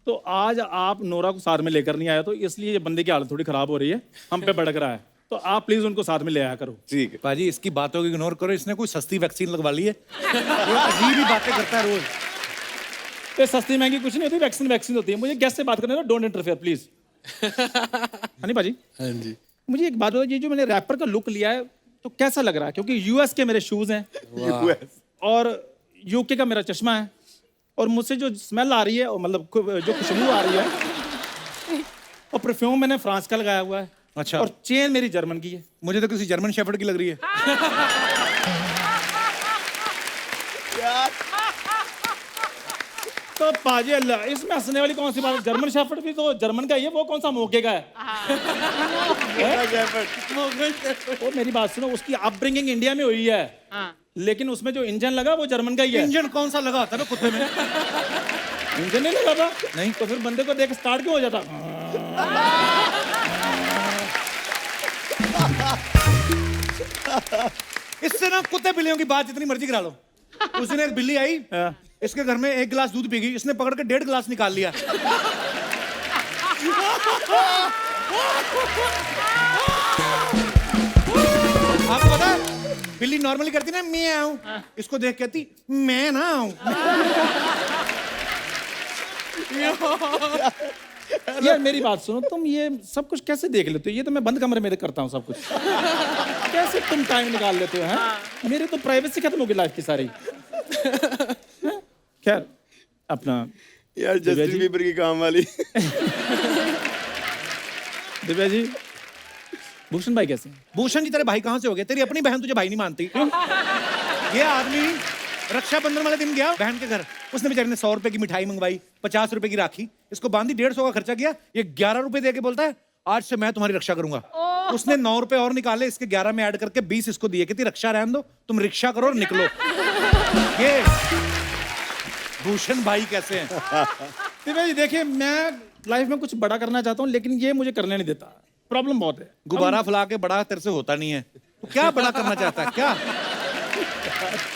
तो आज आप नोरा को साथ में लेकर नहीं आया, तो इसलिए ये बंदे की हालत थोड़ी खराब हो रही है, हम पे भड़क रहा है, तो आप प्लीज उनको साथ में ले आया करो। ठीक है। पाजी, इसकी बातों को इग्नोर करो। इसने कोई सस्ती वैक्सीन लगवा ली है। ये अजीब ही बातें करता है रोज। ये सस्ती महंगी कुछ नहीं होती, वैक्सीन वैक्सीन होती है। मुझे गेस्ट से बात करने दो, डोंट इंटरफेयर प्लीज। हनी बाजी, हाँ जी। मुझे एक बात बताओ, ये जो मैंने रैपर का लुक लिया है तो कैसा लग रहा है? क्योंकि यूएस के मेरे शूज हैं और यूके का मेरा चश्मा है, और मुझसे जो स्मेल आ रही है, और मतलब जो खुशबू आ रही है, और परफ्यूम मैंने फ्रांस का लगाया हुआ है। अच्छा। और चेन मेरी जर्मन की है। मुझे तो किसी जर्मन शेफर्ड की लग रही है। तो पाजी अल्लाह, इसमें हंसने वाली कौन सी बात है? जर्मन शेफर्ड भी तो जर्मन का ही है, वो कौन सा मोके का है? वो मेरी बात सुनो, उसकी अपब्रिंगिंग इंडिया में हुई है, लेकिन उसमें जो इंजन लगा वो जर्मन का ही है। इंजन कौन सा लगा था ना कुत्ते में? इंजन नहीं लगा था? नहीं तो फिर बंदे को देख स्टार्ट क्यों हो जाता? इससे ना कुत्ते बिल्लियों की बात जितनी मर्जी करा लो। उस दिन एक बिल्ली आई, हाँ। इसके घर में 1 गिलास दूध पी गई, इसने पकड़ के 1.5 गिलास निकाल लिया। आपको पता है बिल्ली नॉर्मली करती ना म्याऊं, इसको देख कहती मैं ना आऊं। यार मेरी बात सुनो, तुम ये सब कुछ कैसे देख लेते हो? ये तो मैं बंद कमरे में करता हूँ सब कुछ। कैसे तुम टाइम निकाल लेते हो? हैं? मेरे तो प्राइवेसी खत्म हो गई लाइफ की सारी। खैर, अपना यार दिव्या जस्टिन जी। बीबर की काम वाली। दिव्या जी, भूषण भाई कैसे हैं? भूषण जी तेरे भाई कहाँ से हो गए? तेरी अपनी बहन तुझे भाई नहीं मानती। ये आदमी रक्षाबंधन वाले दिन गया बहन के घर, उसने बेचारी ने 100 रुपए की मिठाई मंगवाई, 50 रुपए की राखी, इसको बांधी, 150 का खर्चा किया। ये 11 रुपए दे के बोलता है आज से मैं तुम्हारी रक्षा करूंगा। उसने 9 रुपए और निकाले, इसके 11 में ऐड करके 20 इसको दिए, कहती रक्षा रहने दो, तुम रिक्शा करो और निकलो। ये भूषण भाई कैसे हैं? दिव्या जी देखिए, मैं लाइफ में कुछ बड़ा करना चाहता हूँ, लेकिन ये मुझे करने नहीं देता। प्रॉब्लम बहुत है। गुब्बारा फुला के बड़ा तेरे से होता नहीं है, तो क्या बड़ा करना चाहता है क्या?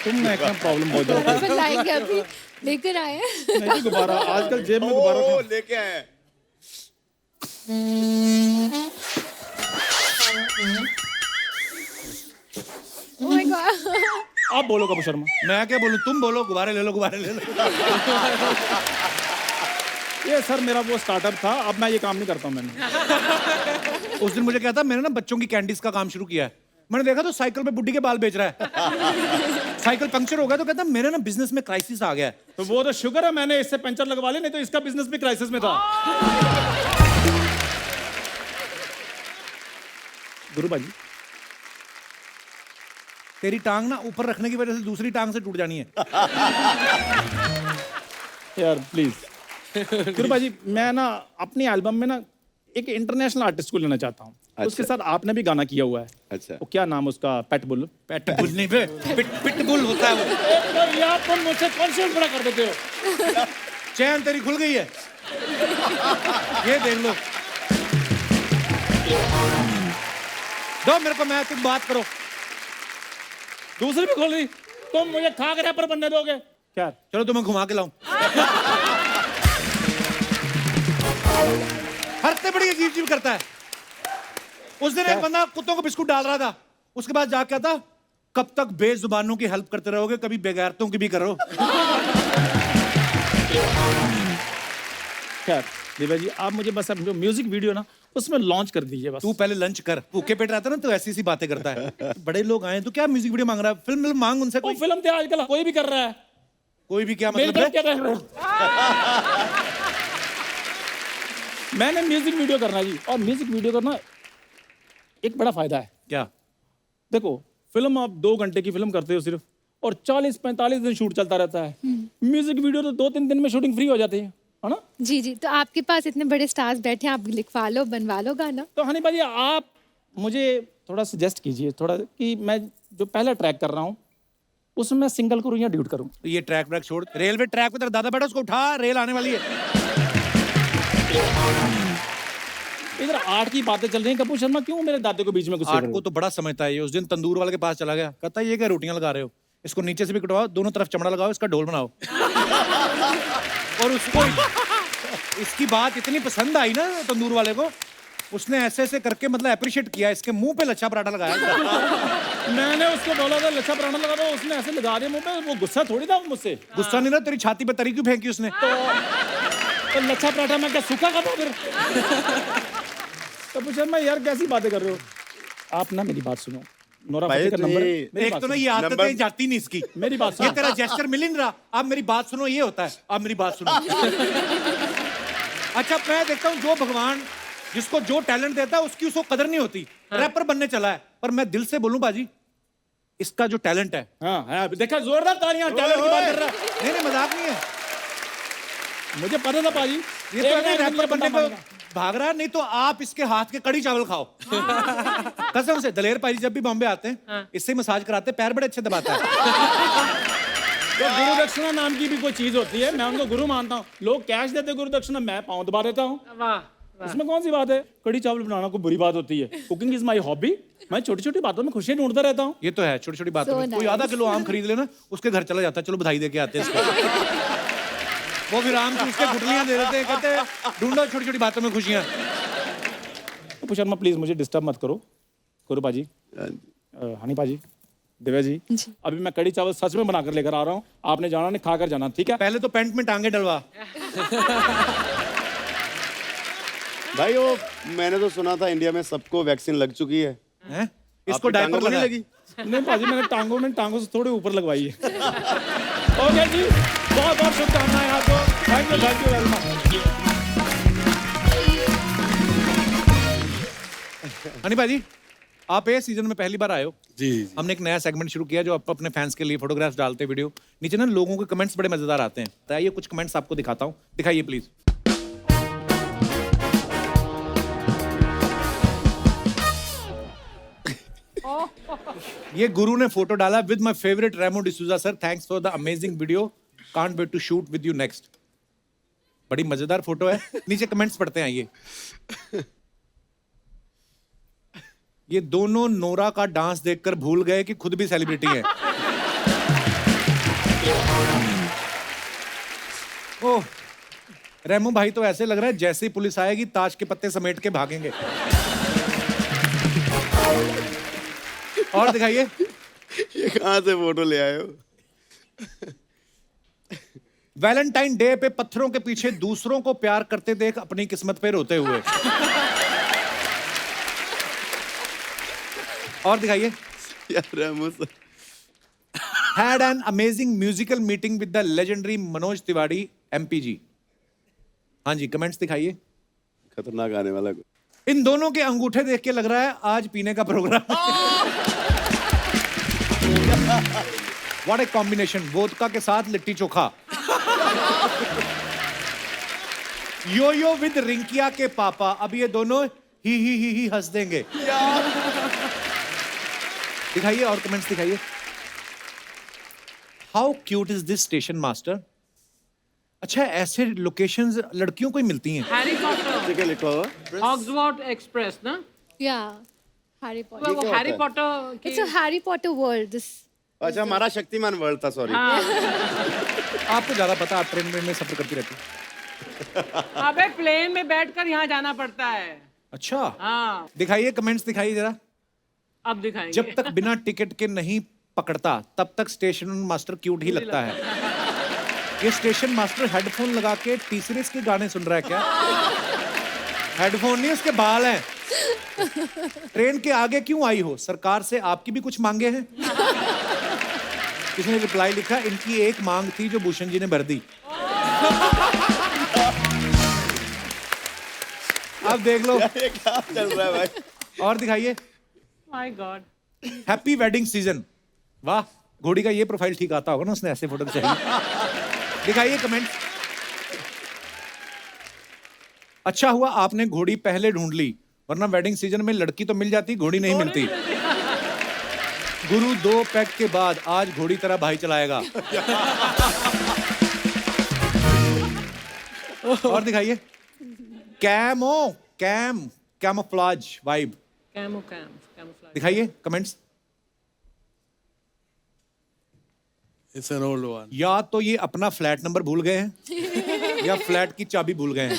तुम में एकदम प्रॉब्लम बहुत है। वापस लाएंगे, अभी लेकर आए हैं। नहीं गुब्बारा, आजकल जेब में गुब्बारा ओ क्यों? लेके आए। Oh my God. आप बोलो कपूर शर्मा। मैं क्या बोलूं? तुम बोलो, गुब्बारे ले लो, गुब्बारे ले लो। ये सर मेरा वो स्टार्टअप था, अब मैं ये काम नहीं करता हूँ। मैंने उस दिन मुझे क्या था, मैंने ना बच्चों की कैंडीज का काम शुरू किया है। मैंने देखा तो साइकिल पे बुड्ढी के बाल बेच रहा है। साइकिल पंक्चर हो गया तो कहता मेरे ना बिजनेस में क्राइसिस आ गया है। तो वो तो शुगर है मैंने इससे पंचर लगवा लिया, नहीं तो इसका बिजनेस भी क्राइसिस में था। गुरु भाई, तेरी टांग ना ऊपर रखने की वजह से दूसरी टांग से टूट जानी है। यार प्लीज। गुरु भाई, मैं ना अपनी एल्बम में ना एक इंटरनेशनल आर्टिस्ट को लेना चाहता हूँ। उसके साथ आपने भी गाना किया हुआ है। अच्छा। वो क्या नाम है उसका? पेटबुल। पेटबुल नहीं बे, पिटबुल होता है वो। यार तुम मुझसे कॉन्शियस बड़ा कर देते हो। चैन तेरी खुल गई है, ये देख लो। दो मेरे को, मैं तुम बात करो। दूसरी भी खोल दी। तुम मुझे खाक रैपर बनने दोगे क्या? चलो तुम्हें घुमा के लाऊं। हरते बड़ी अजीब अजीब करता है। उस दिन एक बंदा कुत्तों को बिस्कुट डाल रहा था, उसके बाद जाके था कब तक बेजुबानों की हेल्प करते रहोगे, कभी बेगैरतों की भी करो। खैर दिव्या जी आप मुझे बस अब जो म्यूजिक वीडियो ना उसमें लॉन्च कर दीजिए बस। तू पहले लंच कर, भूखे पेट रहता ना तो ऐसी सी बातें करता है। बड़े लोग आए तो क्या म्यूजिक वीडियो मांग रहा है? फिल्म मांग उनसे कोई कोई। फिल्म तो आजकल कोई भी कर रहा है। कोई भी क्या मेरी मतलब तरफ है? क्या देख रहे हो? मैंने म्यूजिक वीडियो करना है जी, और म्यूजिक वीडियो करना एक बड़ा फायदा है। क्या? देखो फिल्म आप 2 घंटे की फिल्म करते हो सिर्फ, और 40-45 दिन शूट चलता रहता है। म्यूजिक वीडियो तो 2-3 दिन में शूटिंग फ्री हो जाती है ना? जी जी, तो आपके पास इतने बड़े स्टार्स बैठे हैं, आप लिखवा लो, बनवा लो गाना। तो हनी भाई आप मुझे थोड़ा सजेस्ट कीजिए थोड़ा कि मैं जो पहला ट्रैक कर रहा हूँ उसमें मैं सिंगल करूँ या ड्यूट करूँ? तो ये ट्रैक व्रैक छोड़, रेलवे ट्रैक पे तेरा दादा बैठा, उसको उठा, रेल आने वाली है। इधर आर्ट की बातें चल रही हैं, कपूर शर्मा क्यों मेरे दादे को बीच में घुसे आर्ट रहे को हो? तो बड़ा समझता है ये। उस दिन तंदूर वाले के पास चला गया, कहता है ये क्या रोटियां लगा रहे हो, इसको नीचे से भी कटवाओ, दोनों तरफ चमड़ा लगाओ, इसका ढोल बनाओ। और उसको इसकी बात इतनी पसंद आई ना तंदूर वाले को, उसने ऐसे ऐसे करके मतलब अप्रिशिएट किया, इसके मुंह पे लच्छा पराठा लगाया। मैंने उसको बोला था लच्छा पराठा लगा दो, उसने ऐसे लगा दिया मुंह पे। वो गुस्सा थोड़ी था मुझसे। गुस्सा नहीं ना, तेरी छाती पे तरी क्यों फेंकी उसने? तो लच्छा पराठा मैं क्या सूखा खाता फिर? कपूर शर्मा यार कैसी बातें कर रहे हो आप? ना मेरी बात सुनो, नोरा भाई, फतेही का तो नंबर ये- मेरी एक बात तो ना सुनो। ये आदतें नंबर- जाती नहीं इसकी। मेरी बात ये सुनो। तेरा जेस्चर मिल ही नहीं रहा। आप मेरी बात सुनो, ये होता है आप मेरी बात सुनो। अच्छा मैं देखता हूँ जो भगवान जिसको जो टैलेंट देता है उसकी उसको कदर नहीं होती। रैपर बनने चला है, पर मैं दिल से बोलूं बाजी, इसका जो टैलेंट है, हाँ देखा, जोरदार तालियां, टैलेंट की बात कर रहा है। नहीं नहीं मजाक नहीं है, मुझे पता था पाजी ये तो ऐसे रैपर बनने को भाग रहा है। नहीं तो आप इसके हाथ के कड़ी चावल खाओ। कसम से दलेर पाजी जब भी बॉम्बे आते हैं इससे मसाज कराते हैं, पैर बड़े अच्छे दबाता है। तो गुरु दक्षिणा नाम की भी कोई चीज होती है, मैं उनको गुरु मानता हूँ। लोग कैश देते गुरु दक्षिणा, मैं पाँव दबा देता हूँ। वाह इसमें कौन सी बात है? कड़ी चावल बनाना कोई बुरी बात होती है? Cooking is my hobby. मैं छोटी छोटी बातों में खुशियां ढूंढता रहता हूँ। ये तो है, छोटी छोटी बातों So में। कोई nice. आधा किलो आम खरीद लेना, उसके घर चला जाता है, चलो बधाई दे के आते हैं इसको। वो फिर आम की उसके गुठलियां दे देते हैं, कहते हैं ढूंढो छोटी छोटी बातों में खुशियां। कपूर शर्मा प्लीज मुझे डिस्टर्ब मत करो। गुरु पाजी, हनी पाजी, दिव्या जी, जी। अभी मैं कड़ी चावल सच में बनाकर लेकर आ रहा हूँ। आपने जाना नहीं, खाकर जाना, ठीक है? पहले तो पैंट में टांगे डलवा। भाई वो मैंने तो सुना था इंडिया में सबको वैक्सीन लग चुकी है। हैं? इसको आपकी डायपर टांगों को नहीं लगा लगी? नहीं पाजी, मैंने टांगों से थोड़े ऊपर लगवाई है। ओके जी, बहुत बहुत शुभकामनाएं आपको। Thank you very much. Honey भाजी, आप ये सीजन में पहली बार आए हो। जी हमने एक नया सेगमेंट शुरू किया जो आप अपने फैंस के लिए फोटोग्राफ्स डालते हैं वीडियो। नीचे ना लोगों के कमेंट्स बड़े मजेदार आते हैं, तो आइए कुछ कमेंट्स आपको दिखाता हूँ, दिखाइए प्लीज। ये गुरु ने फोटो डाला with my favourite Remo D'Souza sir, thanks for the amazing video, can't wait to shoot with you next. बड़ी मजेदार फोटो है। नीचे कमेंट्स पढ़ते हैं आइए। ये दोनों नोरा का डांस देखकर भूल गए कि खुद भी सेलिब्रिटी हैं। ओह, रेमो भाई तो ऐसे लग रहा है जैसे ही पुलिस आएगी ताश के पत्ते समेट के भागेंगे। और दिखाइए। ये कहाँ से फोटो ले आए हो? वैलेंटाइन डे पे पत्थरों के पीछे दूसरों को प्यार करते देख अपनी किस्मत पे रोते हुए। और दिखाइए। यार Remo sir, Had an amazing musical meeting with the legendary Manoj Tiwari MPG। हाँ जी, कमेंट्स दिखाइए। खतरनाक आने वाला। इन दोनों के अंगूठे देख के लग रहा है आज पीने का program. What a combination, vodka के साथ लिट्टी चोखा। यो विद रिंकिया के पापा, अब ये दोनों ही हंस देंगे। दिखाइए और कमेंट्स दिखाइए। How cute is this station master. अच्छा, ऐसे लोकेशंस लड़कियों को ही मिलती हैं। हैरी पॉटर, ठीक है, लिखा हुआ। हॉग्सवॉट एक्सप्रेस ना? Yeah, Harry Potter. वो हैरी पॉटर की It's a Harry Potter world. This. अच्छा, हमारा शक्तिमान वर्ल्ड था, सॉरी। आपको ज्यादा पता, आप ट्रेन में सफर करती रहती हैं। अबे प्लेन में बैठकर यहाँ जाना पड़ता है। अच्छा, हाँ, दिखाइए कमेंट्स दिखाइए जरा। अब दिखाएंगे। जब तक बिना टिकट के नहीं पकड़ता तब तक स्टेशन मास्टर क्यूट ही लगता है। ये स्टेशन मास्टर हेडफोन लगा के टी सीरीज के गाने सुन रहा है क्या? हेडफोन नहीं, उसके बाल हैं। ट्रेन के आगे क्यों आई हो? सरकार से आपकी भी कुछ मांगे हैं? किसी ने रिप्लाई लिखा, इनकी एक मांग थी जो भूषण जी ने भर दी। अब देख लो। ये क्या चल रहा है भाई? और दिखाइए। My God. Happy wedding season. वाह, घोड़ी का ये प्रोफाइल ठीक आता होगा ना, उसने ऐसे फोटो चाहिए। दिखाइए कमेंट। अच्छा हुआ आपने घोड़ी पहले ढूंढ ली, वरना वेडिंग सीजन में लड़की तो मिल जाती, घोड़ी नहीं मिलती। गुरु 2 पैक के बाद आज घोड़ी तरह भाई चलाएगा। और दिखाइए। Camouflage vibe. कैमोफ्लेज। दिखाइए comments. It's an old one. या तो ये अपना फ्लैट नंबर भूल गए हैं या फ्लैट की चाबी भूल गए हैं।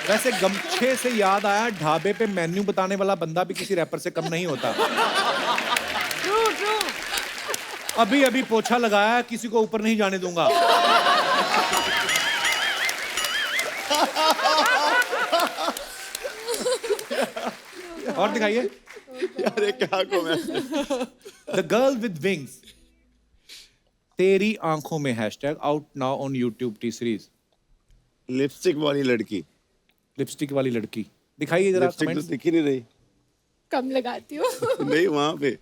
वैसे गमछे से याद आया, ढाबे पे मेन्यू बताने वाला बंदा भी किसी रैपर से कम नहीं होता। ट्रू। अभी अभी पोछा लगाया, किसी को ऊपर नहीं जाने दूंगा। और दिखाइए। यार ये क्या comment? The girl with wings. तेरी आंखों में hashtag out now on YouTube T series. Lipstick वाली लड़की। लिपस्टिक वाली लड़की। दिखाइए जरा लिपस्टिक तो कमेंट्स। दिख ही नहीं रही। कम लगाती हूँ। नहीं वहां पे।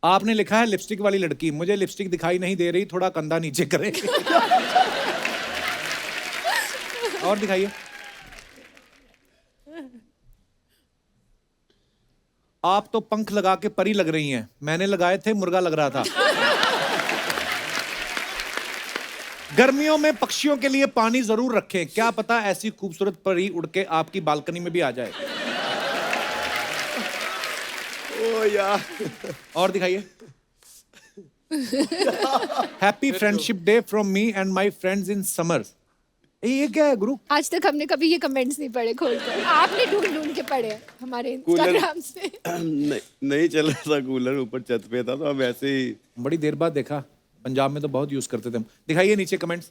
आपने लिखा है लिपस्टिक वाली लड़की, मुझे लिपस्टिक दिखाई नहीं दे रही, थोड़ा कंधा नीचे करें। और दिखाइए। आप तो पंख लगा के परी लग रही हैं, मैंने लगाए थे मुर्गा लग रहा था। गर्मियों में पक्षियों के लिए पानी जरूर रखें, क्या पता ऐसी खूबसूरत परी उड़ के आपकी बालकनी में भी आ जाए। ओ यार। और दिखाइए। Happy friendship day from me and my friends in summer. ये क्या है गुरु? आज तक हमने कभी ये कमेंट्स नहीं पढ़े खोलकर, आपने ढूंढ के पढ़े हैं हमारे इंस्टाग्राम से। नहीं चल रहा था कूलर, ऊपर छत पे था तो अब ऐसे ही। बड़ी देर बाद देखा, पंजाब में तो बहुत यूज करते थे हम। दिखाइए नीचे कमेंट्स।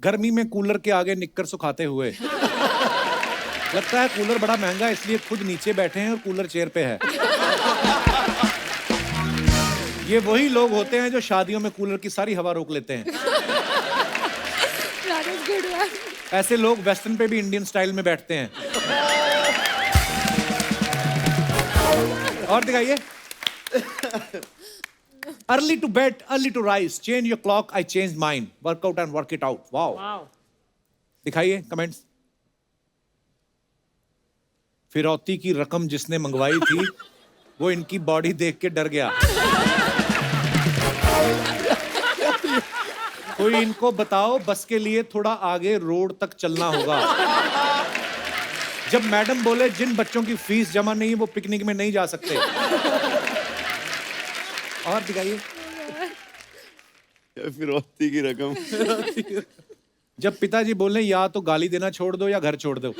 गर्मी में कूलर के आगे निक्कर सुखाते हुए। लगता है कूलर बड़ा महंगा है, इसलिए खुद नीचे बैठे हैं और कूलर चेयर पे है। ये वही लोग होते हैं जो शादियों में कूलर की सारी हवा रोक लेते हैं। That is good one. ऐसे लोग वेस्टर्न पे भी इंडियन स्टाइल में बैठते हैं। और दिखाइए। Early to bed early to rise, change your clock, I change mine, workout and work it out. Wow. Wow. दिखाइए कमेंट्स। फिरौती की रकम जिसने मंगवाई थी वो इनकी बॉडी देख के डर गया। कोई इनको बताओ, बस के लिए थोड़ा आगे रोड तक चलना होगा। जब मैडम बोले जिन बच्चों की फीस जमा नहीं वो पिकनिक में नहीं जा सकते। और दिखाइए। फिरौती की रकम। जब पिताजी बोले या तो गाली देना छोड़ दो या घर छोड़ दो।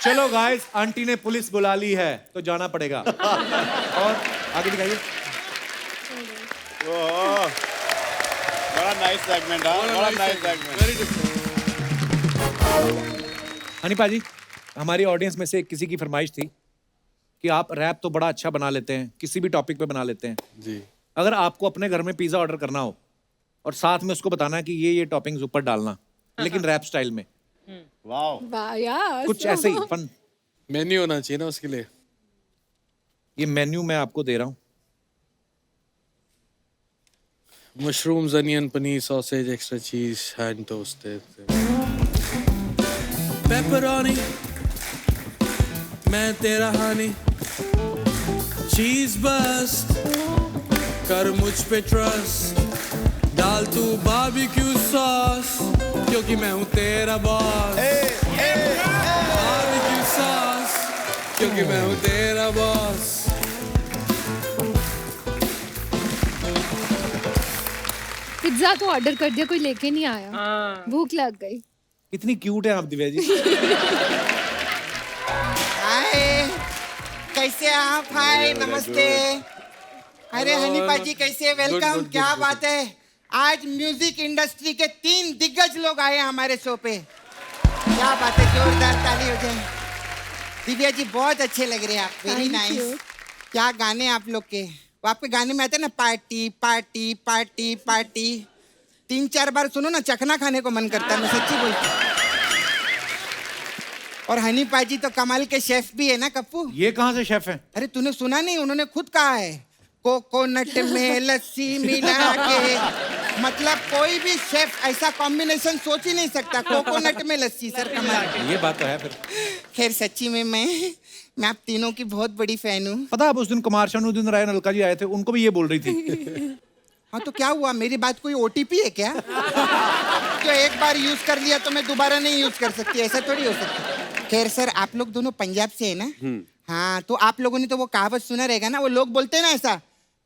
चलो गाइस, आंटी ने पुलिस बुला ली है तो जाना पड़ेगा। और आगे दिखाइए। बड़ा नाइस सेगमेंट है, बड़ा nice segment. Very different. Honey पाजी, हमारी ऑडियंस में से किसी की फरमाइश थी कि आप रैप तो बड़ा अच्छा बना लेते हैं, किसी भी टॉपिक पे बना लेते हैं। जी। अगर आपको अपने घर में पिज्जा ऑर्डर करना हो और साथ में उसको बताना है कि ये टॉपिंग्स ऊपर डालना, लेकिन रैप स्टाइल में, वाओ। वाह यार, कुछ ऐसे ही फन। मेन्यू होना चाहिए ना उसके लिए। ये मेन्यू मैं आपको दे रहा हूँ। Mushrooms, onion, paneer, sausage, extra cheese, hand toasted. Pepperoni, मैं तेरा हनी। Cheese bust, कर मुझ पे trust। डाल तू barbecue sauce, क्योंकि मैं हूँ तेरा बॉस। Barbecue sauce, क्योंकि मैं हूँ तेरा बॉस। पिज्जा तो ऑर्डर कर दिया, कोई लेके नहीं आया। भूख लग गई। कितनी क्यूट है आप दिव्या जी। कैसे आप? हाय, नमस्ते। अरे हनीफा जी कैसे? वेलकम। क्या बात है, आज म्यूजिक इंडस्ट्री के 3 दिग्गज लोग आए हैं हमारे शो पे। क्या बात है, जोरदार ताली हो जाए। दिव्या जी बहुत अच्छे लग रहे हैं आप, वेरी नाइस। क्या गाने आप लोग के, वो आपके गाने में आते हैं ना, पार्टी पार्टी पार्टी पार्टी, 3-4 बार सुनो ना चखना खाने को मन करता है, मैं सच्ची बोलती हूँ। और हनीफा जी तो कमाल के शेफ भी है ना कप्पू। ये कहाँ से शेफ है? अरे तूने सुना नहीं, उन्होंने खुद कहा है कोकोनट में लस्सी मिला के, मतलब कोई भी शेफ ऐसा कॉम्बिनेशन सोच ही नहीं सकता, कोकोनट में लस्सी। सर कमाल। ये बात तो है फिर। खैर सच्ची में मैं आप तीनों की बहुत बड़ी फैन हूँ। पता है, आप उस दिन कुमार शानू राय नलका जी आए थे, उनको भी ये बोल रही थी। हाँ तो क्या हुआ, मेरी बात कोई ओटीपी है क्या? जो एक बार यूज कर लिया तो मैं दोबारा नहीं यूज कर सकती, ऐसा थोड़ी हो सकता। खैर सर, आप लोग दोनों पंजाब से है ना? हाँ, तो आप लोगों ने तो वो कहावत सुना रहेगा ना, वो लोग बोलते हैं ना ऐसा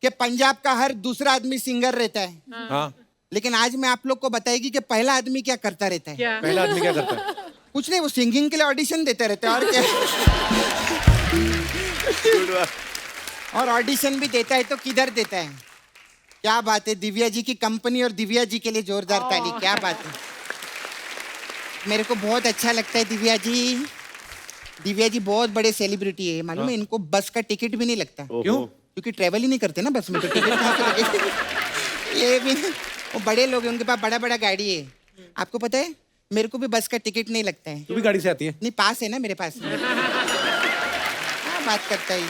कि पंजाब का हर दूसरा आदमी सिंगर रहता है। हाँ। लेकिन आज मैं आप लोग को बताएगी कि पहला आदमी क्या करता रहता है। क्या? पहला आदमी क्या करता है? कुछ नहीं, वो सिंगिंग के लिए ऑडिशन देते रहते हैं और क्या। और ऑडिशन भी देता है तो किधर देता है। क्या बात है, दिव्या जी की कंपनी और दिव्या जी के लिए जोरदार ताली। क्या बात है, मेरे को बहुत अच्छा लगता है दिव्या जी। दिव्या जी बहुत बड़े सेलिब्रिटी है, मालूम है इनको बस का टिकट भी नहीं लगता। क्यों? क्योंकि ट्रेवल ही नहीं करते ना बस में, तो टिकट कहाँ से लगेगा। ये भी वो बड़े लोग हैं, उनके पास बड़ा बड़ा गाड़ी है। आपको पता है मेरे को भी बस का टिकट नहीं लगता है। तू भी गाड़ी से आती है? नहीं, पास है ना मेरे पास। क्या बात करता है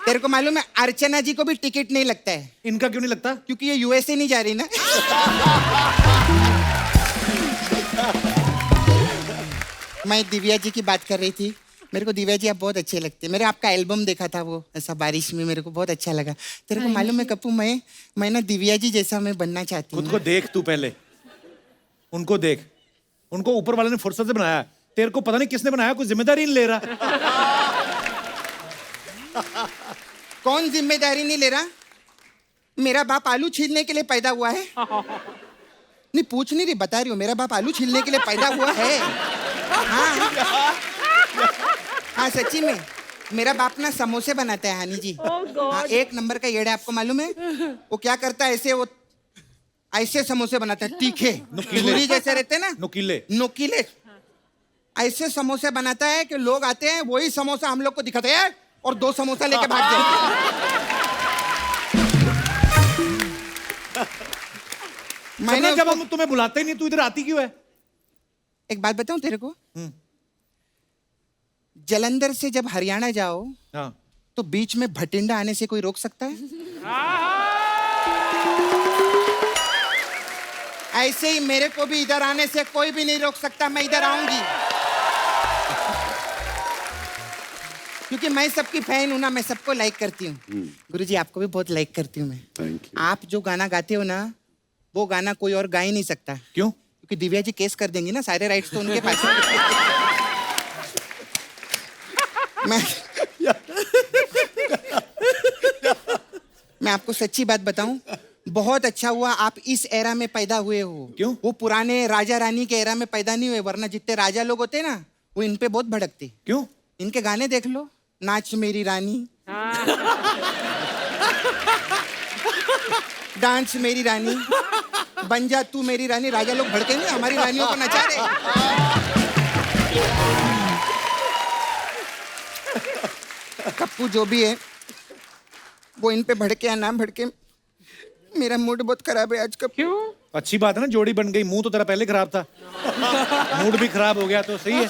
तेरे को मालूम है अर्चना जी को भी टिकट नहीं लगता है। इनका क्यों नहीं लगता? क्योंकि ये यूएसए नहीं जा रही ना। मैं दिव्या जी की बात कर रही थी। मेरे को दिव्या जी आप बहुत अच्छे लगते हैं। मैंने आपका एल्बम देखा था, वो ऐसा बारिश में, मेरे को बहुत अच्छा लगा। तेरे को मालूम है कप्पू, मैं ना दिव्या जी जैसा मैं बनना चाहती हूँ। खुद को देख तू पहले, उनको देख। उनको ऊपर वाले ने फुर्सत से बनाया, तेरे को पता नहीं किसने बनाया, कोई जिम्मेदारी नहीं ले रहा। कौन जिम्मेदारी नहीं ले रहा? मेरा बाप आलू छीलने के लिए पैदा हुआ है। नहीं पूछ नहीं रही, बता रही हूँ, मेरा बाप आलू छीलने के लिए पैदा हुआ है। हाँ हाँ सच्ची में, मेरा बाप ना समोसे बनाता है हानी जी। हाँ, 1 नंबर का येड़ा। आपको मालूम है वो क्या करता है? ऐसे समोसे बनाता है, तीखे नुकीले जैसे रहते हैं ना, नुकीले ऐसे समोसे बनाता है कि लोग आते हैं, वही समोसा हम लोग को दिखाते हैं और 2 समोसा लेके भाग जाते। मैंने जब हम तुम्हें बुलाते ही नहीं, तू इधर आती क्यों है? एक बात बताऊं तेरे को, जलंधर से जब हरियाणा जाओ हाँ। तो बीच में भटिंडा आने से कोई रोक सकता है? ऐसे ही मेरे को भी इधर आने से कोई भी नहीं रोक सकता। मैं इधर आऊंगी क्योंकि मैं सबकी फैन हूं ना, मैं सबको लाइक करती हूँ। गुरुजी आपको भी बहुत लाइक करती हूँ मैं। आप जो गाना गाते हो ना, वो गाना कोई और गा ही नहीं सकता। क्यों? क्योंकि दिव्या जी केस कर देंगी ना, सारे राइट्स तो उनके पास। मैं आपको सच्ची बात बताऊं, बहुत अच्छा हुआ आप इस एरा में पैदा हुए हो। क्यों? वो पुराने राजा रानी के एरा में पैदा नहीं हुए, वरना जितने राजा लोग होते ना वो इन पे बहुत भड़कते। क्यों? इनके गाने देख लो, नाच मेरी रानी, डांस मेरी रानी, बन जा तू मेरी रानी। राजा लोग भड़के नहीं, हमारी रानियों को नचा रहे। कप्पू जो भी है वो इन पे भड़के या ना भड़के, मेरा मूड बहुत खराब है आज। कब क्यों? अच्छी बात है ना, जोड़ी बन गई। मुंह तो तेरा पहले खराब था, मूड भी खराब हो गया तो सही है।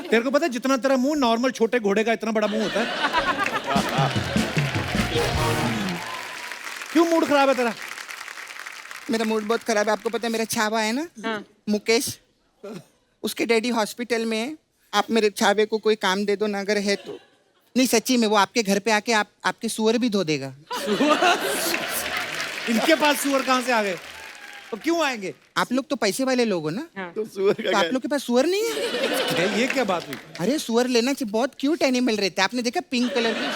तेरे को पता है जितना तेरा मुंह नॉर्मल छोटे घोड़े का इतना बड़ा मुंह होता है। क्यों मूड खराब है तेरा? मेरा मूड बहुत खराब है। आपको पता है मेरा छावा है ना, मुकेश, उसके डैडी हॉस्पिटल में है। आप मेरे छावे को कोई काम दे दो ना, अगर है तो। नहीं सच्ची में, वो आपके घर पे आके आपके सुअर भी धो देगा। इनके पास सुअर कहाँ से आ गए? तो क्यों आएंगे? आप लोग तो पैसे वाले लोग हो ना, तो सुअर तो आप लोग के पास सुअर नहीं है? ये क्या बात हुई? अरे सुअर लेना चाहिए, बहुत क्यूट एनिमल रहता है। आपने देखा पिंक कलर की?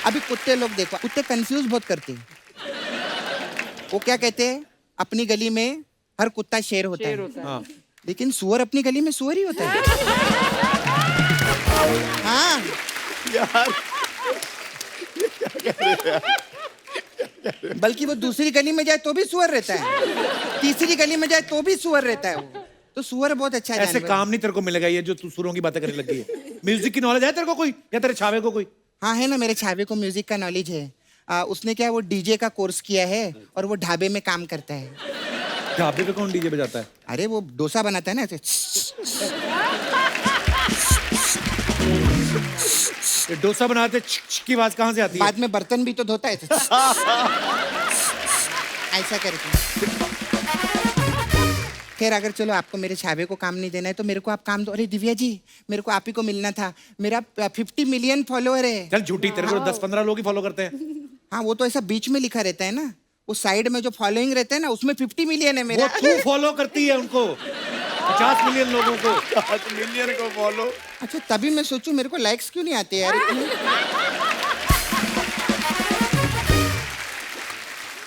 अभी कुत्ते लोग देखो, कुत्ते कंफ्यूज बहुत करते हैं। वो क्या कहते हैं, अपनी गली में हर कुत्ता शेर होता है। हाँ। लेकिन सुअर अपनी गली में सुअर ही होता है। हाँ यार बल्कि वो दूसरी गली में जाए तो भी सुअर रहता है, तीसरी गली में जाए तो भी सुअर रहता है वो। तो सुअर बहुत अच्छा ऐसे जानवर काम नहीं तेरे को मिलेगा, ये जो तू सुरों की बातें करने लगी है। म्यूजिक की नॉलेज है तेरे को कोई, या तेरे छावे को कोई? हाँ है ना, मेरे छावे को म्यूजिक का नॉलेज है। उसने क्या वो डीजे का कोर्स किया है और वो ढाबे में काम करता है। ढाबे पे कौन डीजे बजाता है? अरे वो डोसा बनाता है ना ऐसे। ये डोसा बनाते की आवाज कहाँ से आती है? बाद में बर्तन भी तो धोता है ऐसे। ऐसा करके। खैर अगर चलो आपको मेरे छावे को काम नहीं देना है तो मेरे को आप काम दो। अरे दिव्या जी मेरे को आप ही को मिलना था, मेरा 50 मिलियन फॉलोअर है। चल झूठी, तेरे को 10-15 लोग ही फॉलो करते हैं। हाँ वो तो ऐसा बीच में लिखा रहता है ना, वो साइड में जो फॉलोइंग रहता है ना उसमें 50 मिलियन है वो मेरा। तू फॉलो करती है उनको, 50 मिलियन लोगों को। 5 मिलियन को फॉलो। अच्छा तभी मैं सोचूं मेरे को लाइक्स क्यों नहीं आते यार इतने।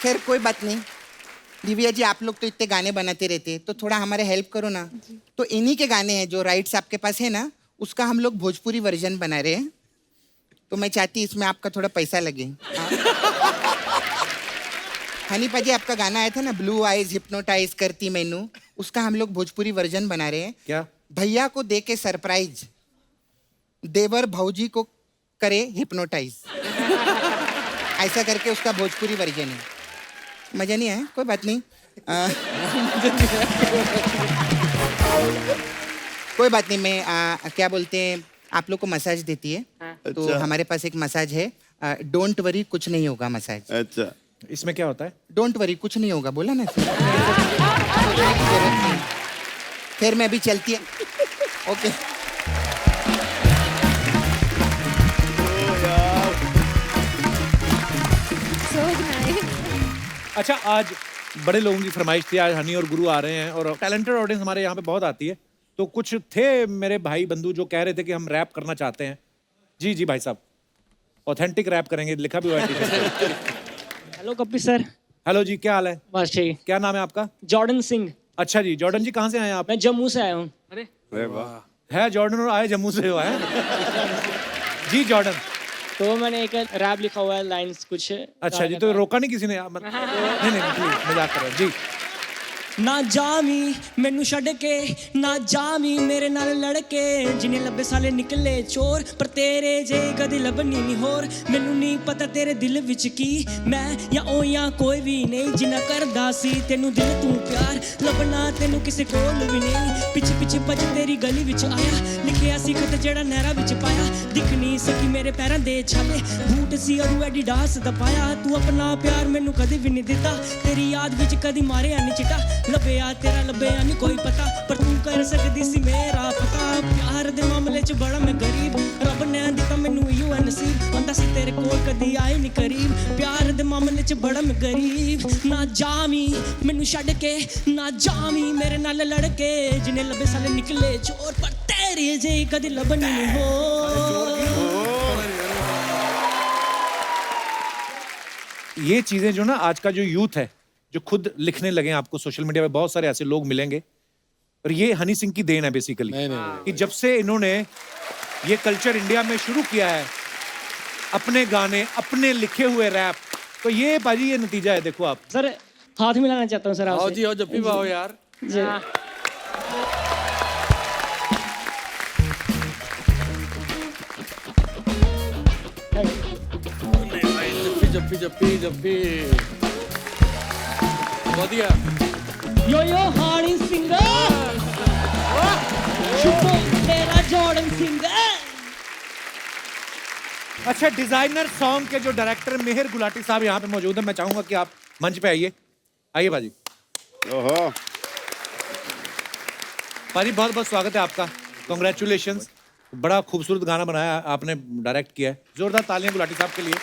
खैर कोई बात नहीं दिव्या जी, आप लोग तो इतने गाने बनाते रहते हैं तो थोड़ा हमारे हेल्प करो ना। तो इन्हीं के गाने हैं जो राइट्स आपके पास है ना, उसका हम लोग भोजपुरी वर्जन बना रहे हैं। तो मैं चाहती इसमें आपका थोड़ा पैसा लगे। हनी पाजी आपका गाना आया था ना, ब्लू आइज हिप्नोटाइज करती मैनू, उसका हम लोग भोजपुरी वर्जन बना रहे हैं। क्या? भैया को दे के सरप्राइज, देवर भौजी को करे हिप्नोटाइज। ऐसा करके उसका भोजपुरी वर्जन है। मजा नहीं आया? कोई बात नहीं। कोई बात नहीं, मैं क्या बोलते हैं आप लोग को मसाज देती है तो अच्छा। हमारे पास एक मसाज है, डोंट वरी कुछ नहीं होगा मसाज। अच्छा इसमें क्या होता है? डोंट वरी कुछ नहीं होगा, बोला ना। सोचने की जरूरत नहीं। खैर मैं अभी चलती है। Okay So nice. अच्छा, आज बड़े लोगों की फरमाइश थी, आज हनी और गुरु आ रहे हैं और टैलेंटेड ऑडियंस हमारे यहाँ पे बहुत आती है। तो कुछ थे मेरे भाई बंधु जो कह रहे थे कि हम रैप करना चाहते हैं। जी जी भाई साहब, ऑथेंटिक रैप करेंगे, लिखा भी हुआ है टी-शर्ट पे। Hello Kapil sir. हेलो जी, क्या हाल है? बस ठीक। क्या नाम है आपका? जॉर्डन सिंह। अच्छा जी, जॉर्डन जी कहाँ से आए हैं आप? मैं जम्मू से आया हूँ। अरे अरे वाह। है जॉर्डन और आए जम्मू से हो है? जी जॉर्डन। तो मैंने एक रैप लिखा हुआ है, लाइंस कुछ। अच्छा जी, तो रोका नहीं किसी ने? नहीं नहीं प्लीज, मजाक कर रहा हूं। जी। ना जामी मैनू छड़ के, ना जामी मेरे नाल लड़के, जिन्हें लब्बे साले निकले चोर, पर तेरे जे कदी लबनी नहीं होर। मैनू नहीं पता तेरे दिल विच की, मैं या ओ या कोई भी नहीं, जिन्ना करदा सी तेनू दिल तू प्यार, लबना तेनू किसे कोल भी नहीं। पिछे पिछे भज तेरी गली विच आया, लिखिया सी खत जेड़ा नहरा विच पाया, दिख नहीं सकी मेरे पैरां दे छाले, बूट सी और एडिडास दा पाया। तू अपना प्यार मैनू कदी भी नहीं दिता, तेरी याद विच कदी मारे नहीं चिटा, लब्बेया तेरा लब्बेया नहीं कोई पता, पर तू कर सकदी सी मेरा पता। प्यार दे मामले च बड़ा मैं गरीब, रब ने दिता मैनू इयो है नसीब, बंदा सी तेरे कोल कदी आए नहीं करीब। प्यार दे मामले च बड़ा मैं गरीब, ना जामी मैनू छड़ के, ना जामी मेरे नाल लड़के, जिन्हें लब्बे साले निकले चोर, पर तेरी जे कदी लबनी नहीं हो। ये चीजें जो ना आज का जो यूथ है जो खुद लिखने लगे हैं, आपको सोशल मीडिया पे बहुत सारे ऐसे लोग मिलेंगे, और ये हनी सिंह की देन है बेसिकली। कि जब से इन्होंने ये कल्चर इंडिया में शुरू किया है, अपने गाने, अपने लिखे हुए रैप, तो ये पाजी ये नतीजा है। देखो आप। सर हाथ मिलाना चाहता हूँ सर आओ आपसे। जी, आओ जब भी आओ यार। जी। जप्पी बढ़िया। यो यो हानी सिंगर, शुभ तेरा जॉर्डन सिंगर। अच्छा, डिजाइनर सॉन्ग के जो डायरेक्टर मेहर गुलाटी साहब यहाँ पे मौजूद है, मैं चाहूंगा कि आप मंच पे आइए। आइए बाजी। ओहो पाजी, बहुत बहुत स्वागत है आपका, कॉन्ग्रेचुलेशंस। बड़ा खूबसूरत गाना बनाया आपने, डायरेक्ट किया है, जोरदार तालियां गुलाटी साहब के लिए।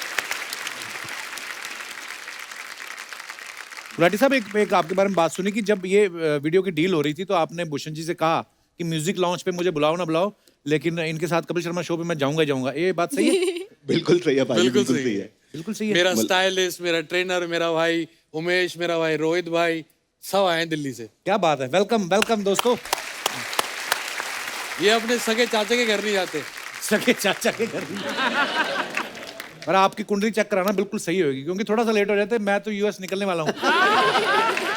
गुलाटी साहब, एक आपके बारे में बात सुनी कि जब ये वीडियो की डील हो रही थी तो आपने भूषण जी से कहा कि म्यूजिक लॉन्च पे मुझे बुलाओ ना बुलाओ, लेकिन इनके साथ कपिल शर्मा शो पे मैं जाऊंगा ही जाऊंगा। ये बात सही है? बिल्कुल सही है भाई, बिल्कुल बिल्कुल सही सही है। है। बिल्कुल सही है। मेरा स्टाइलिस्ट, मेरा ट्रेनर, मेरा भाई उमेश, मेरा भाई रोहित भाई, सब आए हैं दिल्ली से। क्या बात है। वेलकम वेलकम दोस्तों। ये अपने सगे चाचा के घर नहीं जाते। सके चाचा के घर में। और आपकी कुंडली चेक कराना बिल्कुल सही होगी, क्योंकि थोड़ा सा लेट हो जाते मैं तो यूएस निकलने वाला हूँ।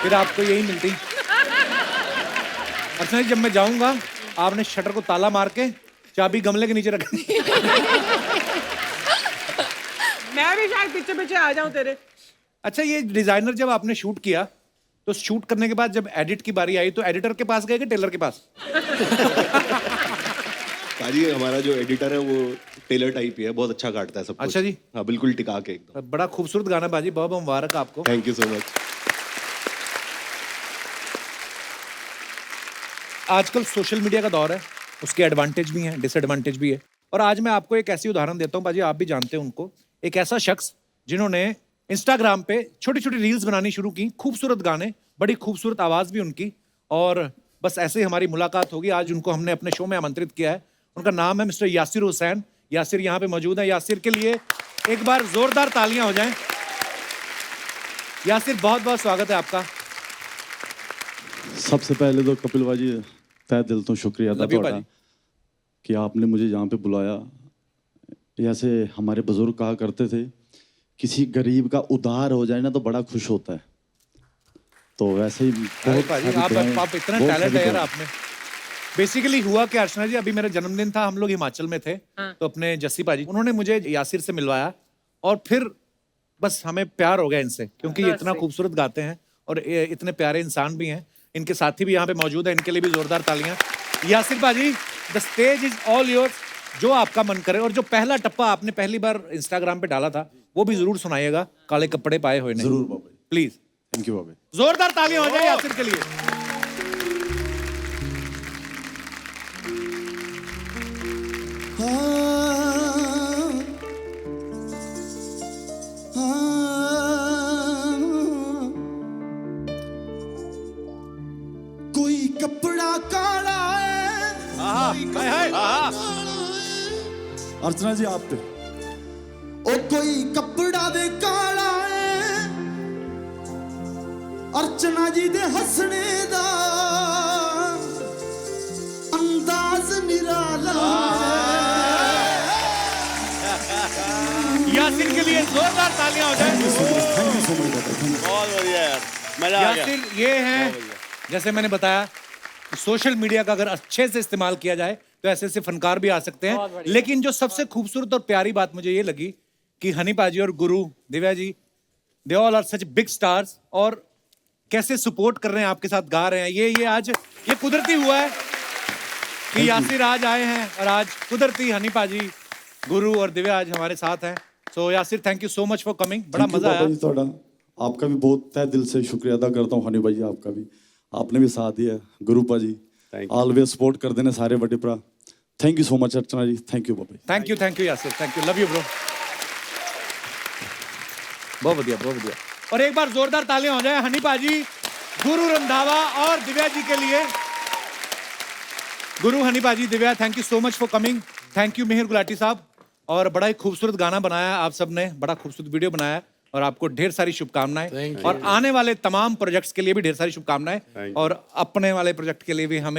फिर आपको यही मिलती। अच्छा जब मैं जाऊंगा आपने शटर को ताला मार के चाबी गमले के नीचे रखनी। मैं भी शायद पीछे पीछे आ जाऊं तेरे। अच्छा ये डिजाइनर जब आपने शूट किया तो शूट करने के बाद जब एडिट की बारी आई तो एडिटर के पास गए कि टेलर के पास? पाजी हमारा जो एडिटर है वो टेलर टाइप ही है, बहुत अच्छा काटता है सब कुछ। अच्छा जी। हाँ बिल्कुल टिका के एकदम। बड़ा खूबसूरत गाना बाजी, बहुत बहुत मुबारक आपको। Thank you so much. आजकल सोशल मीडिया का दौर है, उसके एडवांटेज भी हैं, डिसएडवांटेज भी है। और आज मैं आपको एक ऐसी उदाहरण देता हूँ बाजी, आप भी जानते हैं उनको। एक ऐसा शख्स जिन्होंने इंस्टाग्राम पे छोटी छोटी रील्स बनानी शुरू की, खूबसूरत गाने, बड़ी खूबसूरत आवाज भी उनकी, और बस ऐसे ही हमारी मुलाकात होगी। आज उनको हमने अपने शो में आमंत्रित किया है। उनका नाम है मिस्टर यासिर हुसैन। यासिर यहाँ पे मौजूद है। यासिर के लिए एक बार जोरदार तालियां हो जाएं। यासिर बहुत बहुत स्वागत है आपका। सबसे पहले तो कपिल बाजी तहे दिल तो शुक्रिया था Love you, ਤੁਹਾਡਾ बाजी। कि आपने मुझे यहाँ पे बुलाया। जैसे हमारे बुजुर्ग कहा करते थे, किसी गरीब का उद्धार हो जाए ना तो बड़ा खुश होता है। तो वैसे ही अरे बाजी, आप इतना टैलेंट है यार आप में। बेसिकली हुआ क्या अर्चना जी, अभी मेरा जन्मदिन था, हम लोग हिमाचल में थे, तो अपने जस्सी पाजी उन्होंने मुझे यासिर से मिलवाया और फिर बस हमें प्यार हो गया इनसे, क्योंकि ये इतना खूबसूरत गाते हैं और ये इतने प्यारे इंसान भी हैं। इनके साथी भी यहाँ पे मौजूद है, इनके लिए भी जोरदार तालियां। यासिर पाजी, the stage is all yours. जो आपका मन करे, और जो पहला टप्पा आपने पहली बार इंस्टाग्राम पे डाला था वो भी जरूर सुनाइएगा, काले कपड़े पाए हुए ने। जरूर बाबा, प्लीज। थैंक यू बाबा। जोरदार तालियां हो जाए यासिर के लिए। कोई कपड़ा काला है, हाय हाय। अर्चना जी आप पे। ओ कोई कपड़ा दे काला है, अर्चना जी दे हंसने दा अंदाज निराला यासिर के लिए जोरदार तालियां हो जाए। थैंक यू सो मच बाबा। बहुत बढ़िया यार, मजा आ गया। यासिर ये हैं, जैसे मैंने बताया, सोशल मीडिया का अगर अच्छे से इस्तेमाल किया जाए तो ऐसे ऐसे फनकार भी आ सकते हैं। लेकिन जो सबसे खूबसूरत और प्यारी बात मुझे ये लगी कि हनी पाजी और Guru Divya ji, they all are such big stars, और कैसे सपोर्ट कर रहे हैं, आपके साथ गा रहे हैं। ये आज ये कुदरती हुआ है कि यासिर आज आए हैं और आज कुदरती हनी पाजी, गुरु और दिव्या आज हमारे साथ हैं। So Yasir, thank you so much for coming, बड़ा मजा आया। जी थोड़ा आपका भी बहुत तहे दिल से शुक्रिया अदा करता हूँ हनी भाई, आपका भी, आपने भी साथ दिया। गुरु पाजी ऑलवेज सपोर्ट कर देने सारे बड़े भरा। Thank you so much Archana ji, thank you बाबा। Thank you Yasir, thank you, love you bro. बहुत बढ़िया, बहुत बढ़िया। और एक बार जोरदार तालियां हो जाए हनी पाजी, गुरु रंधावा और दिव्या जी के लिए। गुरु, हनी पाजी, Divya, thank you so much for coming. Thank you Mihir Gulati साहब। और बड़ा ही खूबसूरत गाना बनाया आप सबने, बड़ा खूबसूरत वीडियो बनाया, और आपको ढेर सारी शुभकामनाएं, और आने वाले तमाम प्रोजेक्ट्स के लिए भी ढेर सारी शुभकामनाएं, और अपने वाले प्रोजेक्ट के लिए भी हम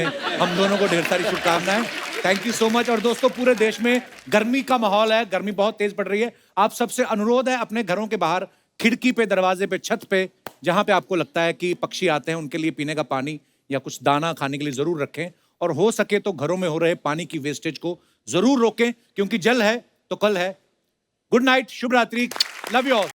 दोनों को ढेर सारी शुभकामनाएं। Thank you so much. और दोस्तों, पूरे देश में गर्मी का माहौल है, गर्मी बहुत तेज पड़ रही है। आप सबसे अनुरोध है, अपने घरों के बाहर खिड़की पे, दरवाजे पे, छत पे, जहां पे आपको लगता है कि पक्षी आते हैं, उनके लिए पीने का पानी या कुछ दाना खाने के लिए जरूर रखें। और हो सके तो घरों में हो रहे पानी की वेस्टेज को जरूर रोकें, क्योंकि जल है तो कल है। गुड नाइट, शुभ रात्रि, लव यू ऑल।